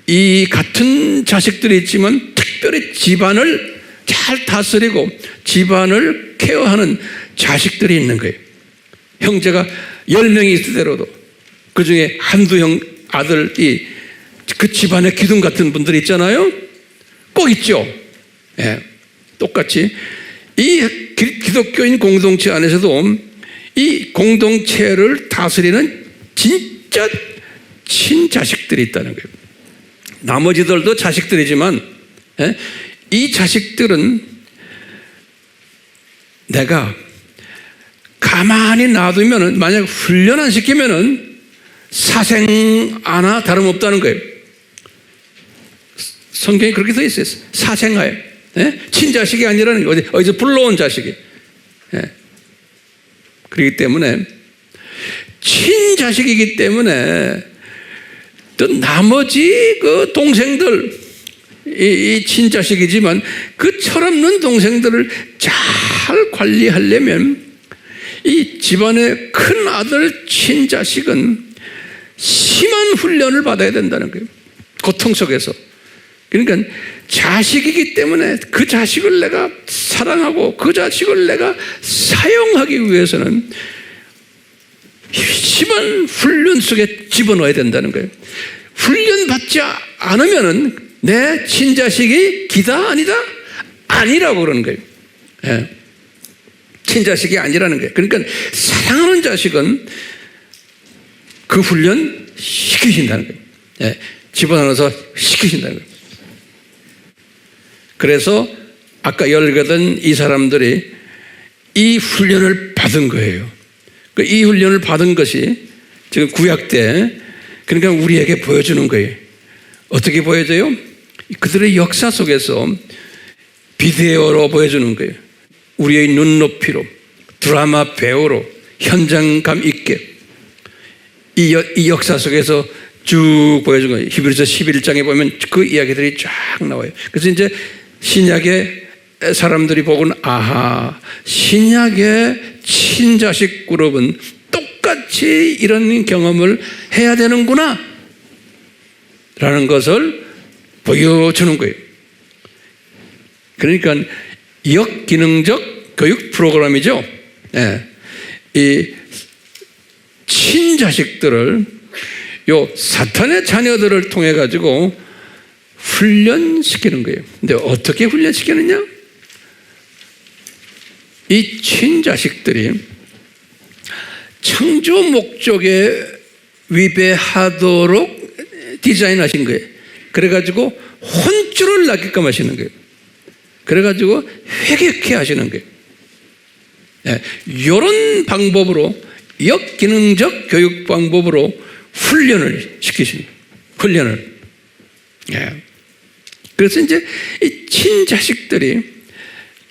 이 같은 자식들이 있지만 특별히 집안을 잘 다스리고 집안을 케어하는 자식들이 있는 거예요. 형제가 10명이 있으더라도 그 중에 한두 아들이 그 집안의 기둥 같은 분들이 있잖아요. 꼭 있죠. 예. 똑같이 이 기독교인 공동체 안에서도 이 공동체를 다스리는 진짜 친자식들이 있다는 거예요. 나머지들도 자식들이지만 이 자식들은 내가 가만히 놔두면, 만약 훈련 안 시키면 사생 하나 다름없다는 거예요. 성경이 그렇게 써 있어요. 사생아예. 친자식이 아니라는 거예요. 어디서 불러온 자식이. 그렇기 때문에 친자식이기 때문에 또 나머지 그 동생들, 이 친자식이지만 그 철없는 동생들을 잘 관리하려면 이 집안의 큰 아들 친자식은 심한 훈련을 받아야 된다는 거예요. 고통 속에서. 그러니까 자식이기 때문에 그 자식을 내가 사랑하고 그 자식을 내가 사용하기 위해서는 심한 훈련 속에 집어넣어야 된다는 거예요. 훈련 받지 않으면은 내 친자식이 기다 아니다? 아니라고 그러는 거예요. 예. 친자식이 아니라는 거예요. 그러니까 사랑하는 자식은 그 훈련 시키신다는 거예요. 예. 집어넣어서 시키신다는 거예요. 그래서 아까 열거든 이 사람들이 이 훈련을 받은 거예요. 이 훈련을 받은 것이 지금 구약 때, 그러니까 우리에게 보여주는 거예요. 어떻게 보여줘요? 그들의 역사 속에서 비디오로 보여주는 거예요. 우리의 눈높이로, 드라마 배우로 현장감 있게 이 역사 속에서 쭉 보여준 거예요. 히브리서 11장에 보면 그 이야기들이 쫙 나와요. 그래서 이제 신약의 사람들이 보고는, 아하, 신약의 친자식 그룹은 똑같이 이런 경험을 해야 되는구나 라는 것을 보여주는 거예요. 그러니까 역기능적 교육 프로그램이죠. 예. 이 친자식들을 요 사탄의 자녀들을 통해 가지고 훈련시키는 거예요. 근데 어떻게 훈련시키느냐? 이 친자식들이 창조 목적에 위배하도록 디자인하신 거예요. 그래가지고 혼쭐을 나게끔 하시는 거예요. 그래가지고 회개케 하시는 거예요. 이런 방법으로 역기능적 교육 방법으로 훈련을 시키시는 거예요. 훈련을. 그래서 이제 이 친자식들이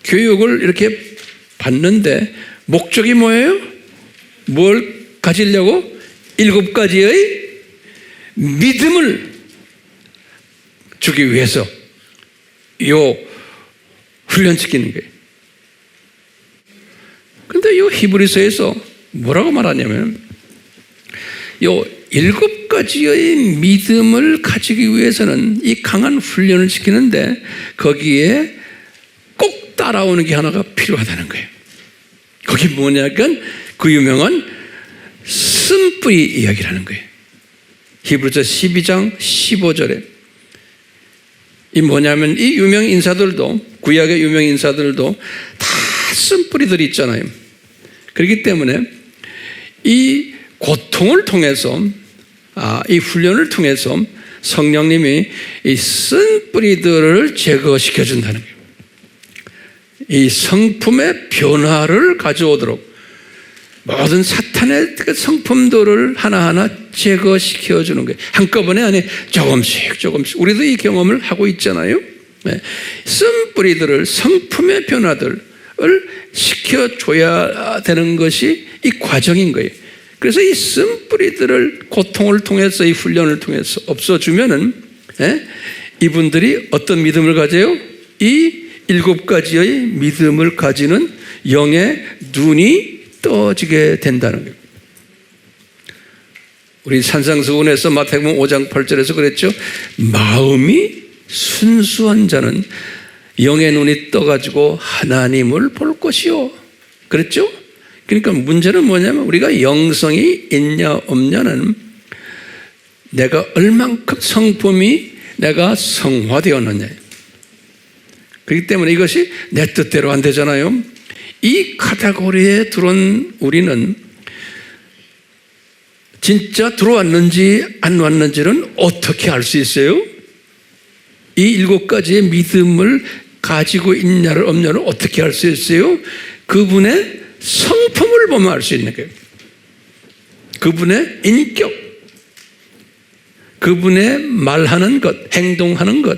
교육을 이렇게 받는데 목적이 뭐예요? 뭘 가지려고? 7가지의 믿음을 주기 위해서 요 훈련시키는 거예요. 그런데 요 히브리서에서 뭐라고 말하냐면 요 7가지의 믿음을 가지기 위해서는 이 강한 훈련을 시키는데 거기에 꼭 따라오는 게 하나가 필요하다는 거예요. 그게 뭐냐면 그 유명한 쓴뿌리 이야기라는 거예요. 히브리서 12장 15절에 이 뭐냐면 이 유명 인사들도 구약의 유명 인사들도 다 쓴뿌리들이 있잖아요. 그렇기 때문에 이 고통을 통해서 이 훈련을 통해서 성령님이 이 쓴뿌리들을 제거시켜 준다는 거예요. 이 성품의 변화를 가져오도록 모든 사탄의 성품들을 하나하나 제거시켜 주는 거예요. 한꺼번에 아니 조금씩 우리도 이 경험을 하고 있잖아요. 쓴뿌리들을 성품의 변화들을 시켜줘야 되는 것이 이 과정인 거예요. 그래서 이 쓴뿌리들을 고통을 통해서 이 훈련을 통해서 없어주면은 이분들이 어떤 믿음을 가져요? 이 7가지의 믿음을 가지는 영의 눈이 떠지게 된다는 거예요. 우리 산상수훈에서 마태복음 5장 8절에서 그랬죠. 마음이 순수한 자는 영의 눈이 떠가지고 하나님을 볼 것이요. 그랬죠? 그러니까 문제는 뭐냐면 우리가 영성이 있냐 없냐는 내가 얼만큼 성품이 내가 성화되었느냐. 그렇기 때문에 이것이 내 뜻대로 안 되잖아요. 이 카테고리에 들어온 우리는 진짜 들어왔는지 안 왔는지는 어떻게 알 수 있어요? 이 7가지의 믿음을 가지고 있냐를 없냐를 어떻게 알 수 있어요? 그분의 성품을 보면 알 수 있는 거예요. 그분의 인격, 그분의 말하는 것, 행동하는 것,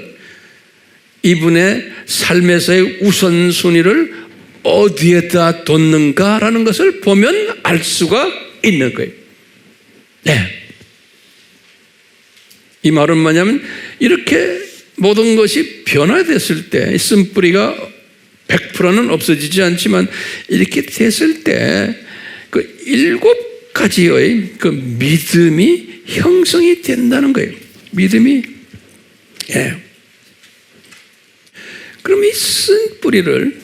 이분의 삶에서의 우선순위를 어디에다 뒀는가라는 것을 보면 알 수가 있는 거예요. 이 말은 뭐냐면 이렇게 모든 것이 변화됐을 때 쓴뿌리가 100%는 없어지지 않지만 이렇게 됐을 때 그 7가지의 그 믿음이 형성이 된다는 거예요. 믿음이. 그럼 이 쓴뿌리를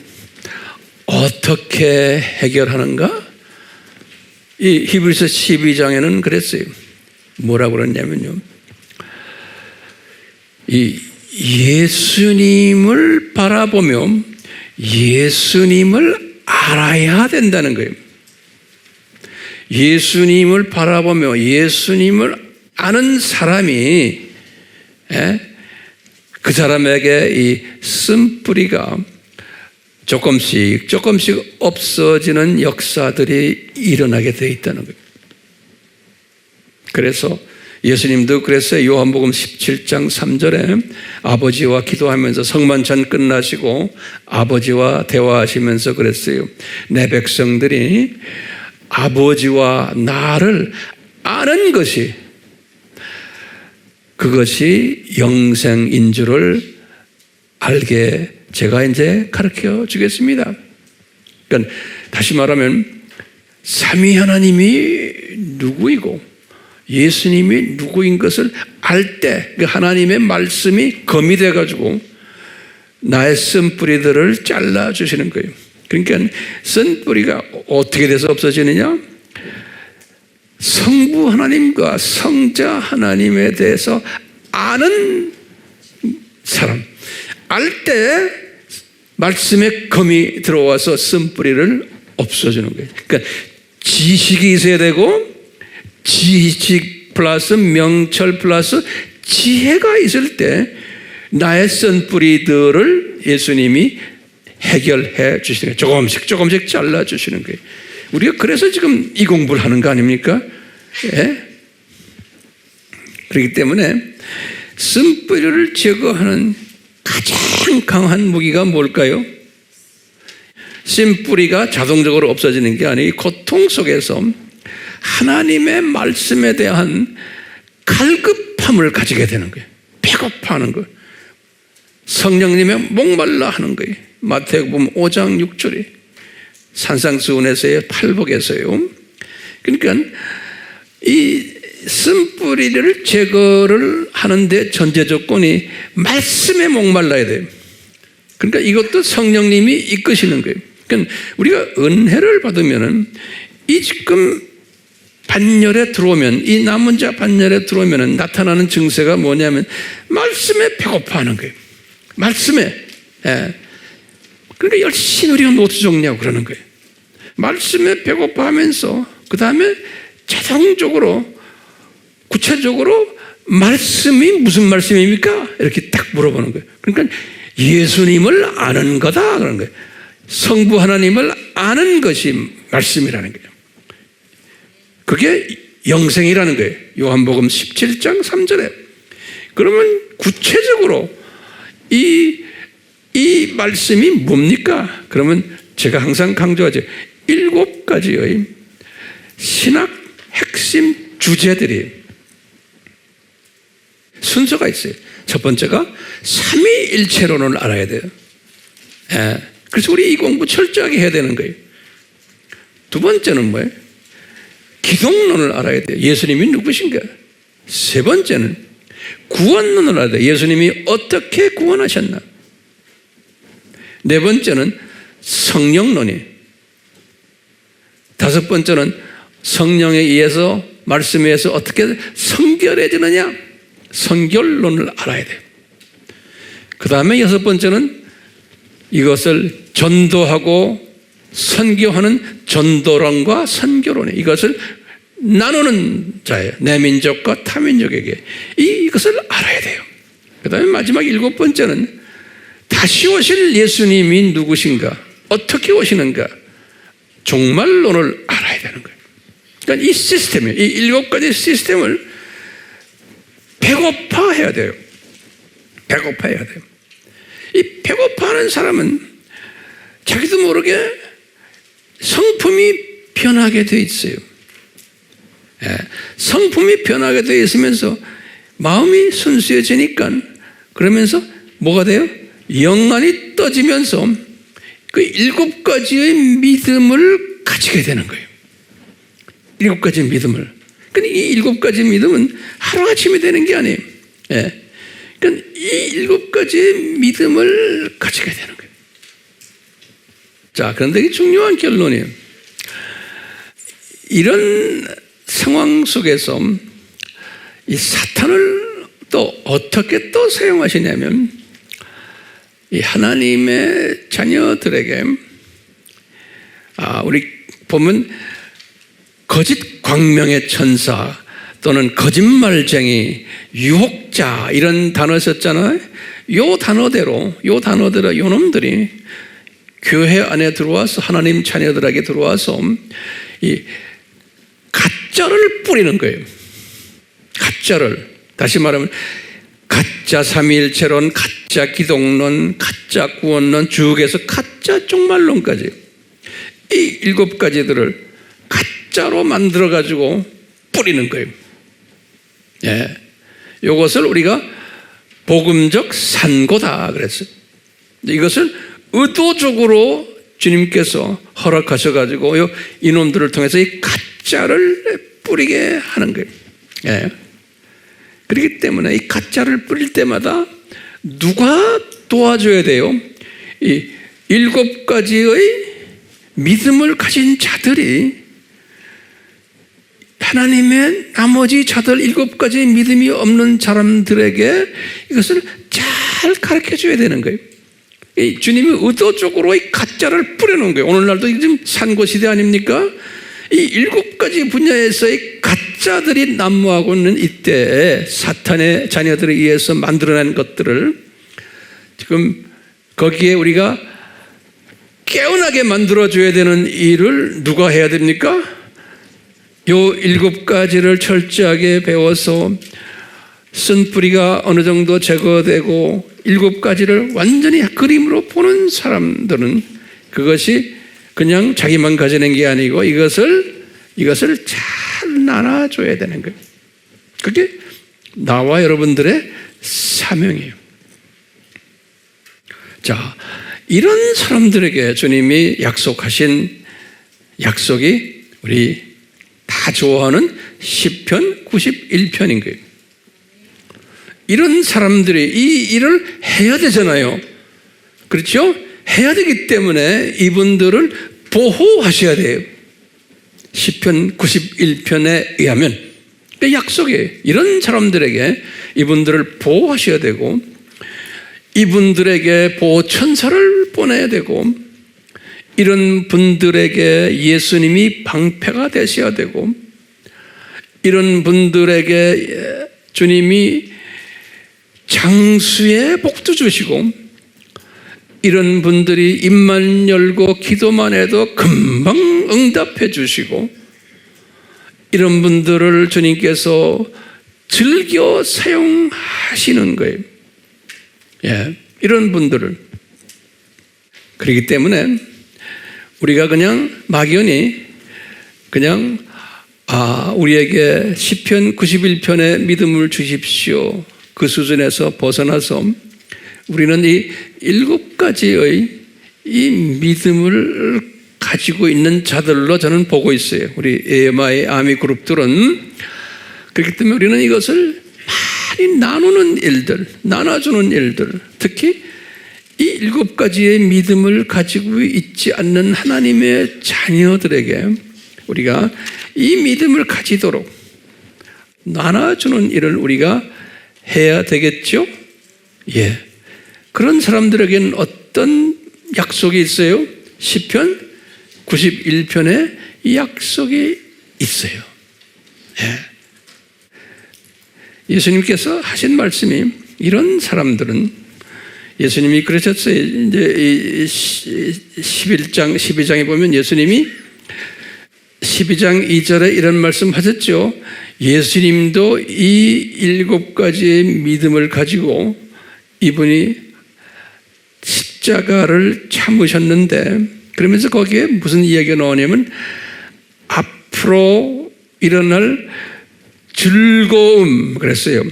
어떻게 해결하는가? 이 히브리서 12장에는 그랬어요. 뭐라고 그랬냐면요. 이 예수님을 바라보며 예수님을 알아야 된다는 거예요. 예수님을 바라보며 예수님을 아는 사람이 그 사람에게 이 쓴뿌리가 조금씩 없어지는 역사들이 일어나게 되어 있다는 거예요. 그래서 예수님도 그랬어요. 요한복음 17장 3절에 아버지와 기도하면서 성만찬 끝나시고 아버지와 대화하시면서 그랬어요. 내 백성들이 아버지와 나를 아는 것이 그것이 영생인 줄을 알게 제가 이제 가르쳐 주겠습니다. 그러니까 다시 말하면 삼위 하나님이 누구이고 예수님이 누구인 것을 알 때 그 하나님의 말씀이 검이 돼가지고 나의 쓴뿌리들을 잘라주시는 거예요. 그러니까 쓴뿌리가 어떻게 돼서 없어지느냐? 성부 하나님과 성자 하나님에 대해서 아는 사람. 알 때 말씀에 검이 들어와서 쓴뿌리를 없어주는 거예요. 그러니까 지식이 있어야 되고, 지식 플러스 명철 플러스 지혜가 있을 때 나의 쓴뿌리들을 예수님이 해결해 주시는 거예요. 조금씩 잘라주시는 거예요. 우리가 그래서 지금 이 공부를 하는 거 아닙니까? 예? 그렇기 때문에 쓴뿌리를 제거하는 가장 강한 무기가 뭘까요? 쓴뿌리가 자동적으로 없어지는 게 아니고 고통 속에서 하나님의 말씀에 대한 갈급함을 가지게 되는 거예요. 배고파하는 거예요. 성령님의 목말라 하는 거예요. 마태복음 5장 6절에 산상수훈에서요, 팔복에서요. 그러니까 이 쓴뿌리를 제거를 하는데 전제 조건이 말씀에 목말라야 돼요. 그러니까 이것도 성령님이 이끄시는 거예요. 그러니까 우리가 은혜를 받으면은 이 지금 반열에 들어오면, 이 남은 자 반열에 들어오면 나타나는 증세가 뭐냐면 말씀에 배고파하는 거예요. 말씀에. 예. 그러니까 열심히 우리가 노트 정리하고 그러는 거예요. 말씀에 배고파하면서 그 다음에 자동적으로 구체적으로 말씀이 무슨 말씀입니까? 이렇게 딱 물어보는 거예요. 그러니까 예수님을 아는 거다 그런 거예요. 성부 하나님을 아는 것이 말씀이라는 거예요. 그게 영생이라는 거예요. 요한복음 17장 3절에. 그러면 구체적으로 이 말씀이 뭡니까? 그러면 제가 항상 강조하죠. 7가지의 신학 핵심 주제들이 순서가 있어요. 첫 번째가 삼위일체론을 알아야 돼요. 예. 그래서 우리 이 공부 철저하게 해야 되는 거예요. 두 번째는 뭐예요? 기독론을 알아야 돼요. 예수님이 누구신가? 세 번째는 구원론을 알아야 돼요. 예수님이 어떻게 구원하셨나? 네 번째는 성령론이. 다섯 번째는 성령에 의해서, 말씀에 의해서 어떻게 성결해지느냐? 성결론을 알아야 돼요. 그 다음에 여섯 번째는 이것을 전도하고 선교하는 전도론과 선교론, 이것을 나누는 자예요. 내 민족과 타 민족에게 이것을 알아야 돼요. 그 다음에 마지막 7번째는 다시 오실 예수님이 누구신가, 어떻게 오시는가, 종말론을 알아야 되는 거예요. 그러니까 이 시스템이에요. 이 7가지 시스템을 배고파해야 돼요. 배고파해야 돼요. 이 배고파하는 사람은 자기도 모르게 성품이 변하게 돼 있어요. 예, 성품이 변하게 돼 있으면서 마음이 순수해지니까, 그러면서 뭐가 돼요? 영안이 떠지면서 그 7가지의 믿음을 가지게 되는 거예요. 7가지 믿음을. 그러니까 이 7가지 믿음은 하루아침에 되는 게 아니에요. 예. 그러니까 이 7가지의 믿음을 가지게 되는 거예요. 자, 그런데 이 중요한 결론이에요. 이런 상황 속에서 이 사탄을 또 어떻게 또 사용하시냐면, 이 하나님의 자녀들에게, 우리 보면 거짓 광명의 천사 또는 거짓말쟁이, 유혹자, 이런 단어 썼잖아요. 요 단어대로 요 놈들이 교회 안에 들어와서, 하나님 자녀들에게 들어와서 이 가짜를 뿌리는 거예요. 가짜를. 다시 말하면 가짜 삼위일체론, 가짜 기독론, 가짜 구원론, 주옥에서 가짜 종말론까지, 이 7가지들을 가짜로 만들어가지고 뿌리는 거예요. 예. 이것을 우리가 복음적 산고다 그랬어요. 이것을 의도적으로 주님께서 허락하셔가지고 이놈들을 통해서 이 가짜를 뿌리게 하는 거예요. 예. 그렇기 때문에 이 가짜를 뿌릴 때마다 누가 도와줘야 돼요? 이 7가지의 믿음을 가진 자들이 하나님의 나머지 자들 7가지 믿음이 없는 사람들에게 이것을 잘 잘 가르쳐 줘야 되는 거예요. 이 주님이 의도적으로 이 가짜를 뿌려놓은 거예요. 오늘날도 지금 산고시대 아닙니까? 이 7가지 분야에서의 가짜들이 난무하고 있는 이때에 사탄의 자녀들에 의해서 만들어낸 것들을 지금 거기에 우리가 깨어나게 만들어줘야 되는 일을 누가 해야 됩니까? 요 7가지를 철저하게 배워서 쓴뿌리가 어느 정도 제거되고 7가지를 완전히 그림으로 보는 사람들은 그것이 그냥 자기만 가지는 게 아니고 이것을 잘 나눠줘야 되는 거예요. 그게 나와 여러분들의 사명이에요. 자, 이런 사람들에게 주님이 약속하신 약속이 우리 다 좋아하는 시편 91편인 거예요. 이런 사람들이 이 일을 해야 되잖아요. 그렇죠? 해야 되기 때문에 이분들을 보호하셔야 돼요. 시편 91편에 의하면 약속이에요. 이런 사람들에게 이분들을 보호하셔야 되고 이분들에게 보호천사를 보내야 되고 이런 분들에게 예수님이 방패가 되셔야 되고 이런 분들에게 주님이 장수의 복도 주시고 이런 분들이 입만 열고 기도만 해도 금방 응답해 주시고 이런 분들을 주님께서 즐겨 사용하시는 거예요. 예, 이런 분들을. 그렇기 때문에 우리가 그냥 막연히 그냥 우리에게 시편 91편의 믿음을 주십시오. 그 수준에서 벗어나서 우리는 이 7가지의 이 믿음을 가지고 있는 자들로 저는 보고 있어요. 우리 AMI 아미 그룹들은. 그렇기 때문에 우리는 이것을 많이 나누는 일들, 나눠주는 일들, 특히 이 7가지의 믿음을 가지고 있지 않는 하나님의 자녀들에게 우리가 이 믿음을 가지도록 나눠주는 일을 우리가 해야 되겠죠? 예. 그런 사람들에게는 어떤 약속이 있어요? 시편 91편에 이 약속이 있어요. 예. 예수님께서 하신 말씀이 이런 사람들은 예수님이 그러셨어요. 이제 11장, 12장에 보면 예수님이 12장 2절에 이런 말씀 하셨죠. 예수님도 이 7가지의 믿음을 가지고 이분이 십자가를 참으셨는데 그러면서 거기에 무슨 이야기가 나오냐면 앞으로 일어날 즐거움 그랬어요.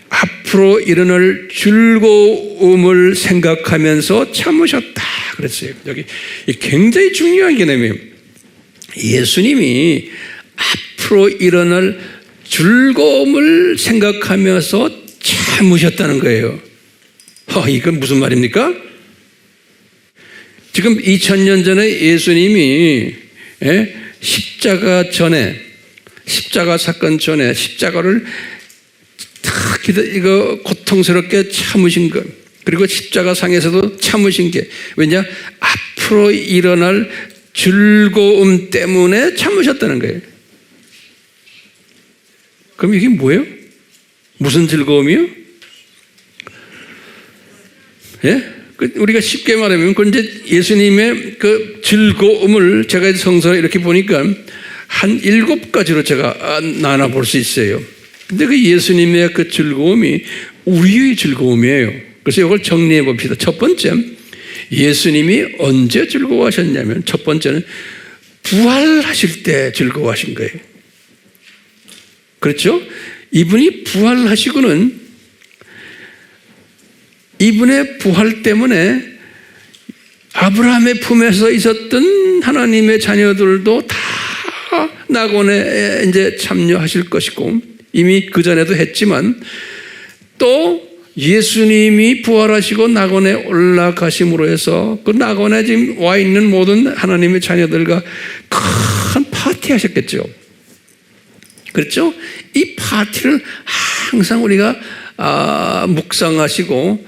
앞으로 일어날 즐거움을 생각하면서 참으셨다 그랬어요. 여기 굉장히 중요한 개념이에요. 예수님이 앞으로 일어날 즐거움을 생각하면서 참으셨다는 거예요. 이건 무슨 말입니까? 지금 2000년 전에 예수님이 십자가 전에 십자가 사건 전에 십자가를 이거 고통스럽게 참으신 것 그리고 십자가 상에서도 참으신 게 왜냐? 앞으로 일어날 즐거움 때문에 참으셨다는 거예요. 그럼 이게 뭐예요? 무슨 즐거움이요? 예? 우리가 쉽게 말하면 그 이제 예수님의 그 즐거움을 제가 성서에 이렇게 보니까 한 7가지로 제가 나눠 볼 수 있어요. 근데 그 예수님의 그 즐거움이 우리의 즐거움이에요. 그래서 이걸 정리해 봅시다. 첫 번째, 예수님이 언제 즐거워하셨냐면 첫 번째는 부활하실 때 즐거워하신 거예요. 그렇죠? 이분이 부활하시고는 이분의 부활 때문에 아브라함의 품에서 있었던 하나님의 자녀들도 다 낙원에 이제 참여하실 것이고 이미 그 전에도 했지만 또 예수님이 부활하시고 낙원에 올라가심으로 해서 그 낙원에 지금 와 있는 모든 하나님의 자녀들과 큰 파티 하셨겠죠. 그렇죠? 이 파티를 항상 우리가 묵상하시고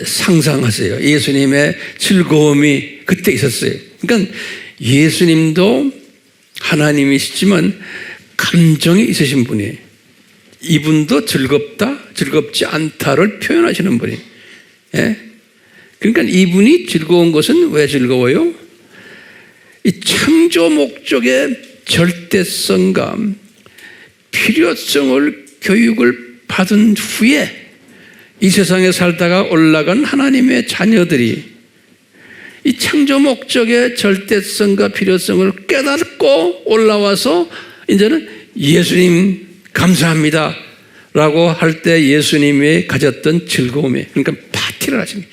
상상하세요. 예수님의 즐거움이 그때 있었어요. 그러니까 예수님도 하나님이시지만 감정이 있으신 분이에요. 이분도 즐겁다, 즐겁지 않다를 표현하시는 분이에요. 예? 그러니까 이분이 즐거운 것은 왜 즐거워요? 이 창조 목적의 절대성과 필요성을 교육을 받은 후에 이 세상에 살다가 올라간 하나님의 자녀들이 이 창조 목적의 절대성과 필요성을 깨닫고 올라와서 이제는 예수님 감사합니다 라고 할 때 예수님이 가졌던 즐거움이, 그러니까 파티를 하신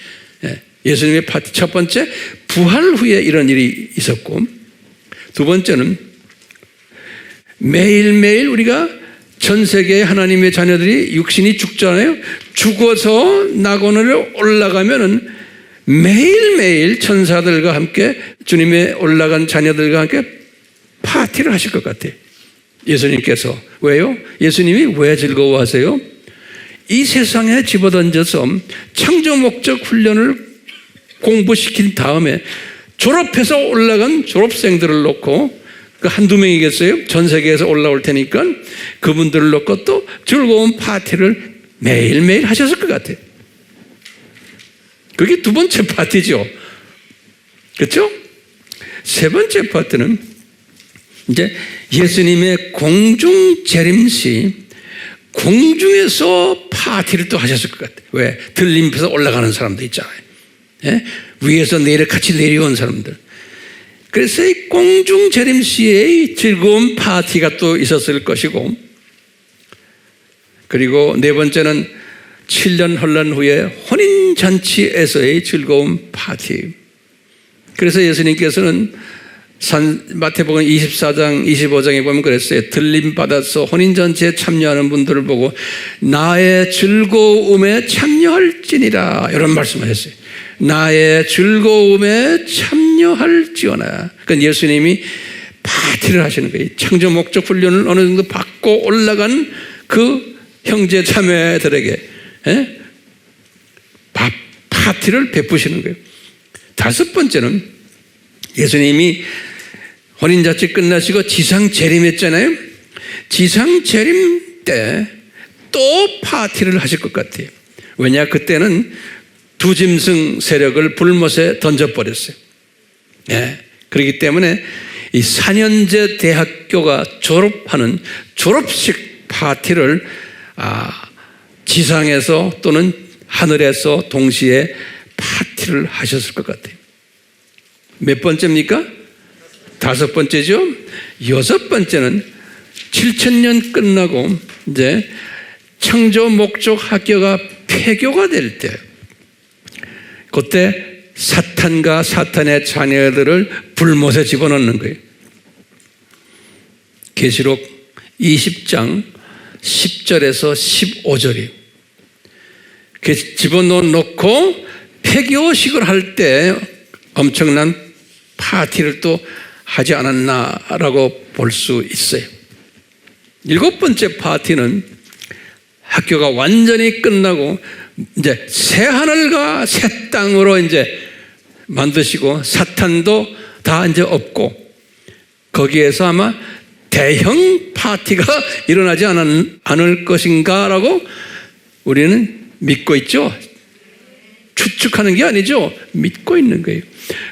거예요. 예수님의 파티. 첫 번째, 부활 후에 이런 일이 있었고, 두 번째는 매일매일 우리가 전 세계의 하나님의 자녀들이 육신이 죽잖아요. 죽어서 낙원으로 올라가면은 매일매일 천사들과 함께 주님의 올라간 자녀들과 함께 파티를 하실 것 같아요. 예수님께서. 왜요? 예수님이 왜 즐거워하세요? 이 세상에 집어던져서 창조 목적 훈련을 공부시킨 다음에 졸업해서 올라간 졸업생들을 놓고 그 한두 명이겠어요? 전 세계에서 올라올 테니까 그분들을 놓고 또 즐거운 파티를 매일매일 하셨을 것 같아요. 그게 두 번째 파티죠. 그렇죠? 세 번째 파티는 이제 예수님의 공중 재림시 공중에서 파티를 또 하셨을 것 같아요. 왜? 들림에서 올라가는 사람도 있잖아요. 예? 위에서 같이 내려온 사람들. 그래서 이 공중 재림시의 즐거운 파티가 또 있었을 것이고, 그리고 네 번째는 7년 혼란 후에 혼인잔치에서의 즐거운 파티. 그래서 예수님께서는 마태복음 24장 25장에 보면 그랬어요. 들림받아서 혼인잔치에 참여하는 분들을 보고 나의 즐거움에 참여할지니라, 이런 말씀하셨어요. 나의 즐거움에 참여할지어나. 그러니까 예수님이 파티를 하시는 거예요. 창조 목적 훈련을 어느 정도 받고 올라간 그 형제 자매들에게 파티를 베푸시는 거예요. 다섯 번째는 예수님이 혼인잔치 끝나시고 지상 재림했잖아요. 지상 재림 때 또 파티를 하실 것 같아요. 왜냐? 그때는 두 짐승 세력을 불못에 던져버렸어요. 그렇기 때문에 이 4년제 대학교가 졸업하는 졸업식 파티를 지상에서 또는 하늘에서 동시에 파티를 하셨을 것 같아요. 몇 번째입니까? 다섯 번째죠. 여섯 번째는 7000년 끝나고 이제 창조 목적 학교가 폐교가 될 때, 그때 사탄과 사탄의 자녀들을 불못에 집어넣는 거예요. 계시록 20장 10절에서 15절이에요. 집어넣고 폐교식을 할 때 엄청난 파티를 또 하지 않았나라고 볼 수 있어요. 일곱 번째 파티는 학교가 완전히 끝나고 이제 새 하늘과 새 땅으로 이제 만드시고 사탄도 다 이제 없고 거기에서 아마 대형 파티가 일어나지 않을 것인가라고 우리는 믿고 있죠. 추측하는 게 아니죠. 믿고 있는 거예요.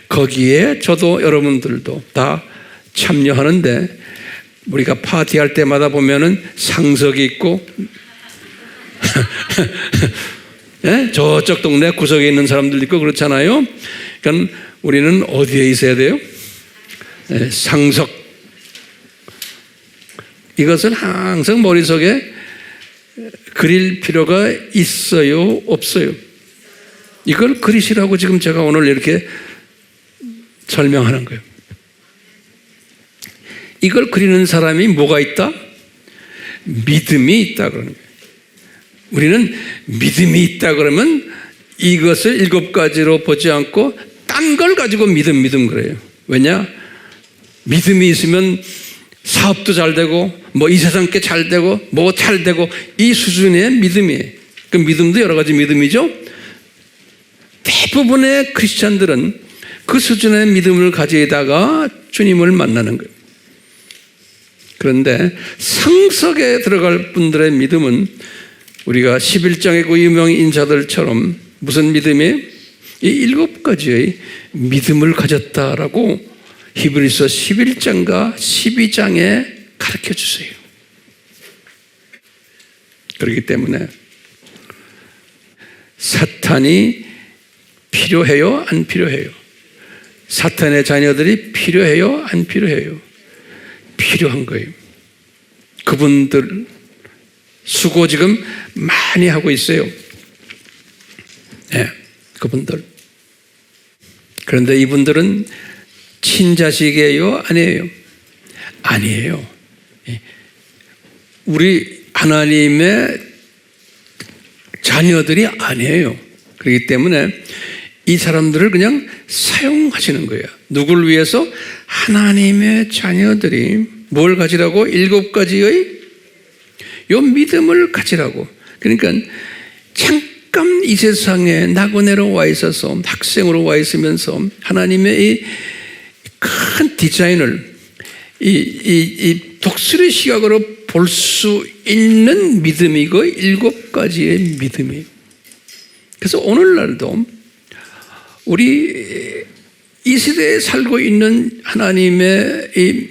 거기에 저도 여러분들도 다 참여하는데, 우리가 파티할 때마다 보면은 상석이 있고 저쪽 동네 구석에 있는 사람들도 있고 그렇잖아요. 그러니까 우리는 어디에 있어야 돼요? 상석. 이것을 항상 머릿속에 그릴 필요가 있어요, 없어요? 이걸 그리시라고 지금 제가 오늘 이렇게 설명하는 거예요. 이걸 그리는 사람이 뭐가 있다? 믿음이 있다 그러는 거예요. 우리는 믿음이 있다 그러면 이것을 7가지로 보지 않고 딴 걸 가지고 믿음 그래요. 왜냐? 믿음이 있으면 사업도 잘 되고 뭐 이 세상 게 잘 되고 뭐 잘 되고 이 수준의 믿음이에요. 그 믿음도 여러 가지 믿음이죠. 대부분의 크리스찬들은 그 수준의 믿음을 가지다가 주님을 만나는 거예요. 그런데 성석에 들어갈 분들의 믿음은 우리가 11장의 그 유명 인사들처럼 무슨 믿음이? 이 7가지의 믿음을 가졌다라고 히브리서 11장과 12장에 가르쳐 주세요. 그렇기 때문에 사탄이 필요해요? 안 필요해요? 사탄의 자녀들이 필요해요? 안 필요해요? 필요한 거예요. 그분들 수고 지금 많이 하고 있어요. 네, 그분들. 그런데 이분들은 친자식이에요? 아니에요? 아니에요. 우리 하나님의 자녀들이 아니에요. 그렇기 때문에 이 사람들을 그냥 사용하시는 거예요. 누굴 위해서? 하나님의 자녀들이 뭘 가지라고? 7가지의 요 믿음을 가지라고. 그러니까 잠깐 이 세상에 나그네로 와 있어서 학생으로 와 있으면서 하나님의 이 큰 디자인을 이 독수리 시각으로 볼 수 있는 믿음이고 7가지의 믿음이에요. 그래서 오늘날도 우리 이 시대에 살고 있는 하나님의 이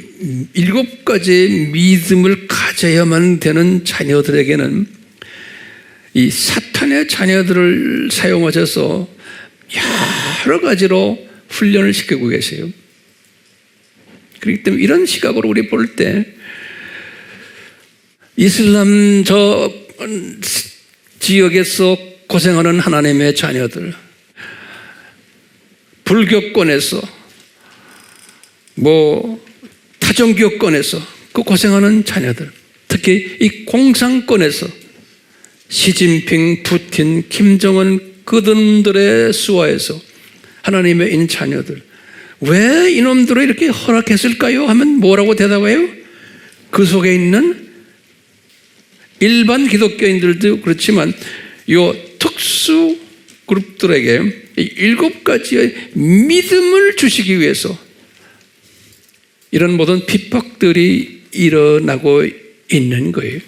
7가지의 믿음을 가져야만 되는 자녀들에게는 이 사탄의 자녀들을 사용하셔서 여러 가지로 훈련을 시키고 계세요. 그렇기 때문에 이런 시각으로 우리 볼 때 이슬람 저 지역에서 고생하는 하나님의 자녀들, 불교권에서 타종교권에서 그 고생하는 자녀들, 특히 이 공산권에서 시진핑, 푸틴, 김정은 그들의 수하에서 하나님의 인 자녀들, 왜 이놈들을 이렇게 허락했을까요? 하면 뭐라고 대답해요? 그 속에 있는 일반 기독교인들도 그렇지만 요 특수 그룹들에게 7가지의 믿음을 주시기 위해서 이런 모든 핍박들이 일어나고 있는 거예요.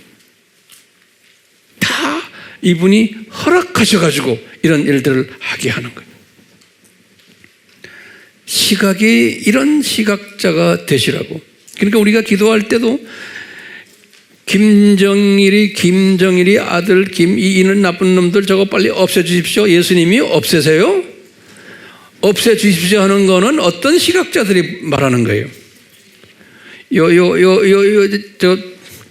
다 이분이 허락하셔가지고 이런 일들을 하게 하는 거예요. 시각이 이런 시각자가 되시라고. 그러니까 우리가 기도할 때도 김정일이 아들 이는 나쁜 놈들 저거 빨리 없애주십시오. 예수님이 없애세요? 없애주십시오 하는 거는 어떤 시각자들이 말하는 거예요? 저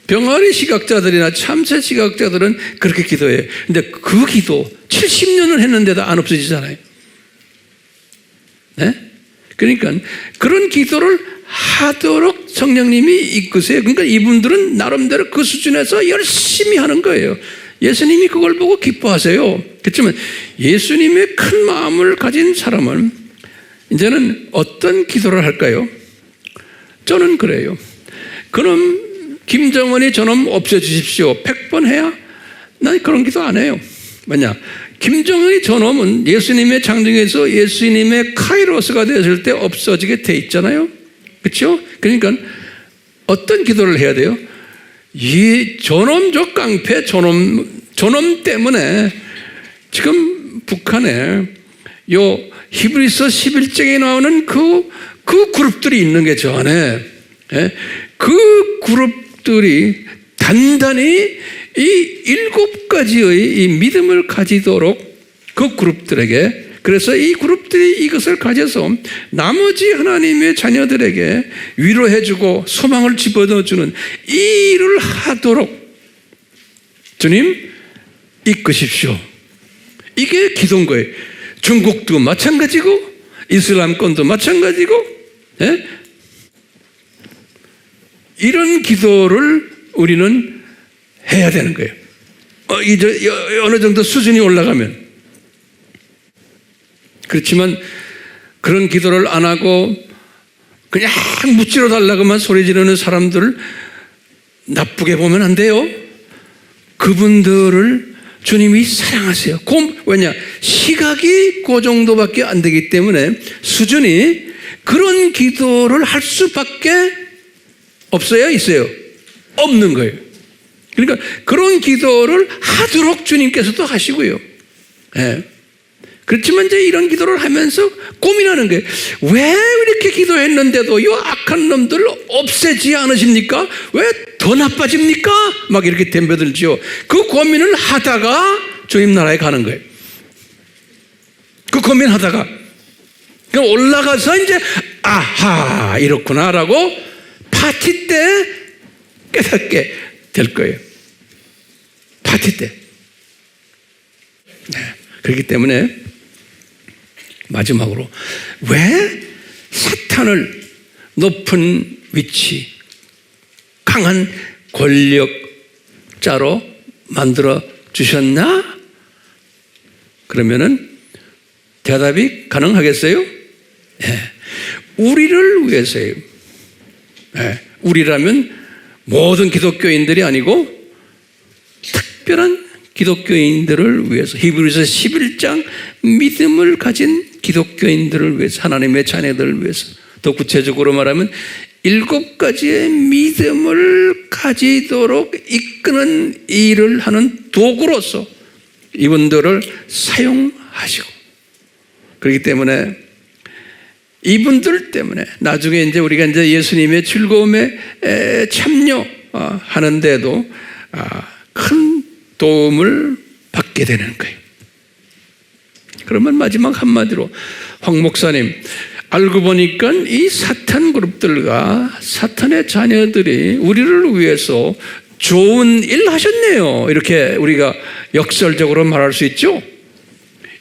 병아리 시각자들이나 참새 시각자들은 그렇게 기도해요. 근데 그 기도 70년을 했는데도 안 없어지잖아요. 네? 그러니까 그런 기도를 하도록 성령님이 이끄세요. 그러니까 이분들은 나름대로 그 수준에서 열심히 하는 거예요. 예수님이 그걸 보고 기뻐하세요. 그렇지만 예수님의 큰 마음을 가진 사람은 이제는 어떤 기도를 할까요? 저는 그래요. 그럼 김정은이 저놈 없애주십시오. 100번 해야? 난 그런 기도 안 해요. 뭐냐? 김정은이 저놈은 예수님의 장중에서 예수님의 카이로스가 되었을 때 없어지게 돼 있잖아요. 그렇죠? 그러니까 어떤 기도를 해야 돼요? 이 저놈 저 깡패 저놈 때문에 지금 북한에 요 히브리서 11장에 나오는 그 그룹들이 있는 게 저 안에, 그 그룹들이 단단히 이 7가지의 이 믿음을 가지도록 그 그룹들에게, 그래서 이 그룹들이 이것을 가져서 나머지 하나님의 자녀들에게 위로해주고 소망을 집어넣어주는 이 일을 하도록 주님 이끄십시오. 이게 기도인 거예요. 중국도 마찬가지고 이슬람권도 마찬가지고, 이런 기도를 우리는 해야 되는 거예요. 이제 어느 정도 수준이 올라가면. 그렇지만 그런 기도를 안 하고 그냥 무찌러 달라고만 소리 지르는 사람들을 나쁘게 보면 안 돼요. 그분들을 주님이 사랑하세요. 왜냐? 시각이 그 정도밖에 안 되기 때문에 수준이 그런 기도를 할 수밖에 없어요? 있어요? 없는 거예요. 그러니까 그런 기도를 하도록 주님께서도 하시고요. 예. 그렇지만 이제 이런 기도를 하면서 고민하는 거예요. 왜 이렇게 기도했는데도 이 악한 놈들 없애지 않으십니까? 왜 더 나빠집니까? 막 이렇게 덤벼들죠. 그 고민을 하다가 주님 나라에 가는 거예요. 그 고민하다가 올라가서 이제 아하 이렇구나라고 파티 때 깨닫게 될 거예요. 파티 때. 네. 그렇기 때문에 마지막으로 왜 사탄을 높은 위치, 강한 권력자로 만들어 주셨나? 그러면은 대답이 가능하겠어요? 네. 우리를 위해서예요. 네. 우리라면 모든 기독교인들이 아니고 특별한 기독교인들을 위해서, 히브리서 11장 믿음을 가진 기독교인들을 위해서, 하나님의 자녀들을 위해서, 더 구체적으로 말하면 7가지의 믿음을 가지도록 이끄는 일을 하는 도구로서 이분들을 사용하시고, 그렇기 때문에 이분들 때문에 나중에 이제 우리가 이제 예수님의 즐거움에 참여하는데도 큰 도움을 받게 되는 거예요. 그러면 마지막 한마디로 황 목사님, 알고 보니까 이 사탄 그룹들과 사탄의 자녀들이 우리를 위해서 좋은 일 하셨네요. 이렇게 우리가 역설적으로 말할 수 있죠.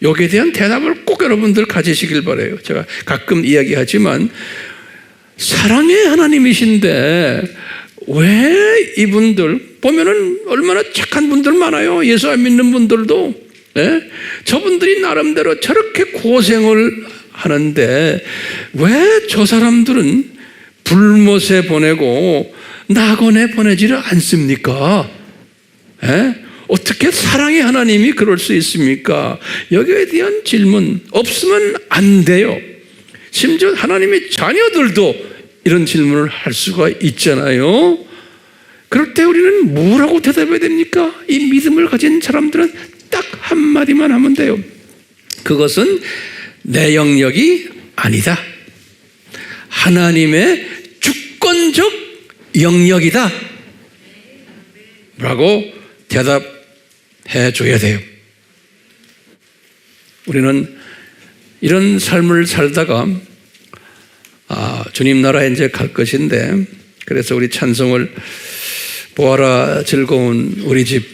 여기에 대한 대답을 꼭 여러분들 가지시길 바라요. 제가 가끔 이야기하지만 사랑의 하나님이신데 왜 이분들 보면은 얼마나 착한 분들 많아요. 예수 안 믿는 분들도. 네? 저분들이 나름대로 저렇게 고생을 하는데 왜 저 사람들은 불못에 보내고 낙원에 보내지를 않습니까? 네? 어떻게 사랑의 하나님이 그럴 수 있습니까? 여기에 대한 질문 없으면 안 돼요. 심지어 하나님의 자녀들도 이런 질문을 할 수가 있잖아요. 그럴 때 우리는 뭐라고 대답해야 됩니까? 이 믿음을 가진 사람들은 딱 한마디만 하면 돼요. 그것은 내 영역이 아니다. 하나님의 주권적 영역이다. 라고 대답해 줘야 돼요. 우리는 이런 삶을 살다가 주님 나라에 이제 갈 것인데, 그래서 우리 찬송을 보아라 즐거운 우리 집,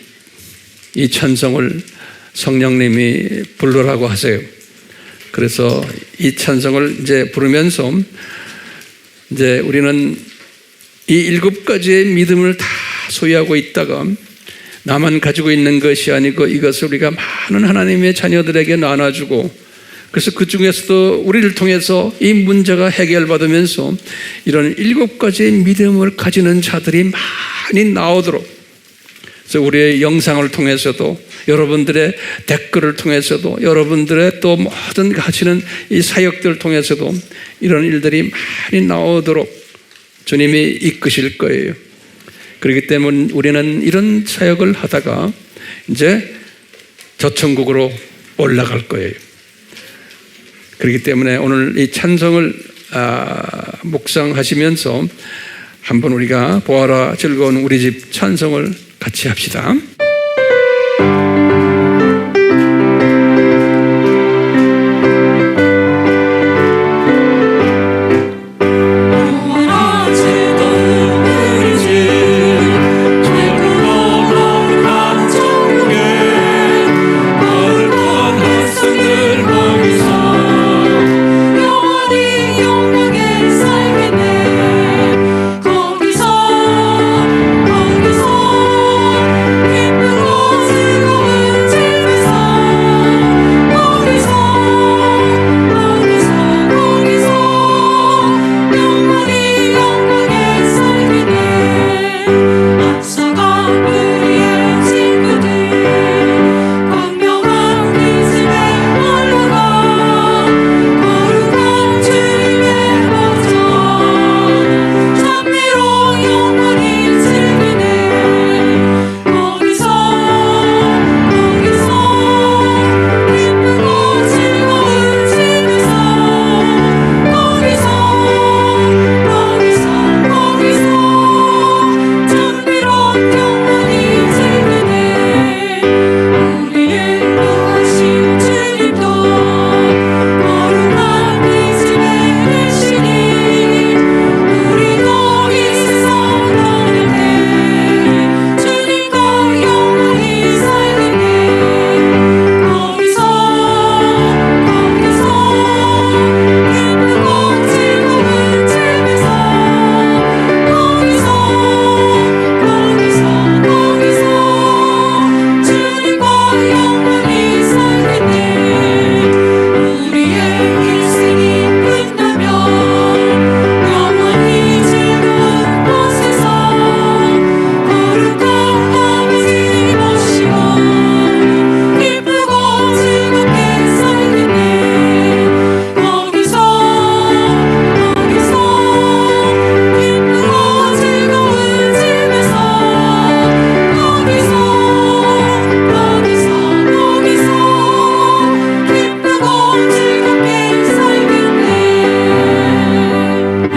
이 찬송을 성령님이 부르라고 하세요. 그래서 이 찬송을 이제 부르면서 이제 우리는 이 7가지의 믿음을 다 소유하고 있다가 나만 가지고 있는 것이 아니고 이것을 우리가 많은 하나님의 자녀들에게 나눠주고, 그래서 그 중에서도 우리를 통해서 이 문제가 해결받으면서 이런 7가지의 믿음을 가지는 자들이 많이 나오도록, 그래서 우리의 영상을 통해서도, 여러분들의 댓글을 통해서도, 여러분들의 또 모든 가시는 이 사역들을 통해서도 이런 일들이 많이 나오도록 주님이 이끄실 거예요. 그렇기 때문에 우리는 이런 사역을 하다가 이제 저 천국으로 올라갈 거예요. 그렇기 때문에 오늘 이 찬송을 묵상하시면서 한번 우리가 보아라 즐거운 우리 집 찬송을 같이 합시다. 거기서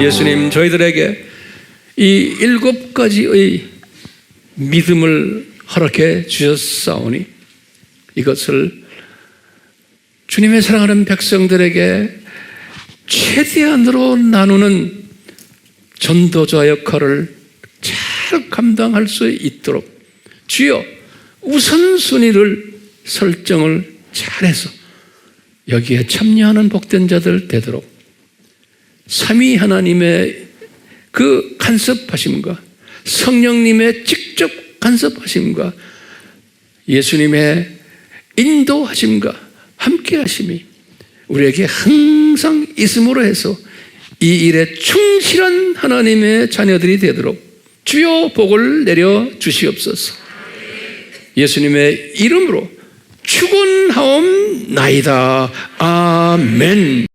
예수님 저희들에게 이 7가지의 믿음을 허락해 주셨사오니 이것을 주님의 사랑하는 백성들에게 최대한으로 나누는 전도자 역할을 잘 감당할 수 있도록 주여 우선순위를 설정을 잘해서 여기에 참여하는 복된 자들 되도록 삼위 하나님의 그 간섭하심과 성령님의 직접 간섭하심과 예수님의 인도하심과 함께하심이 우리에게 항상 있음으로 해서 이 일에 충실한 하나님의 자녀들이 되도록 주여 복을 내려 주시옵소서. 예수님의 이름으로 축원하옵나이다. 아멘.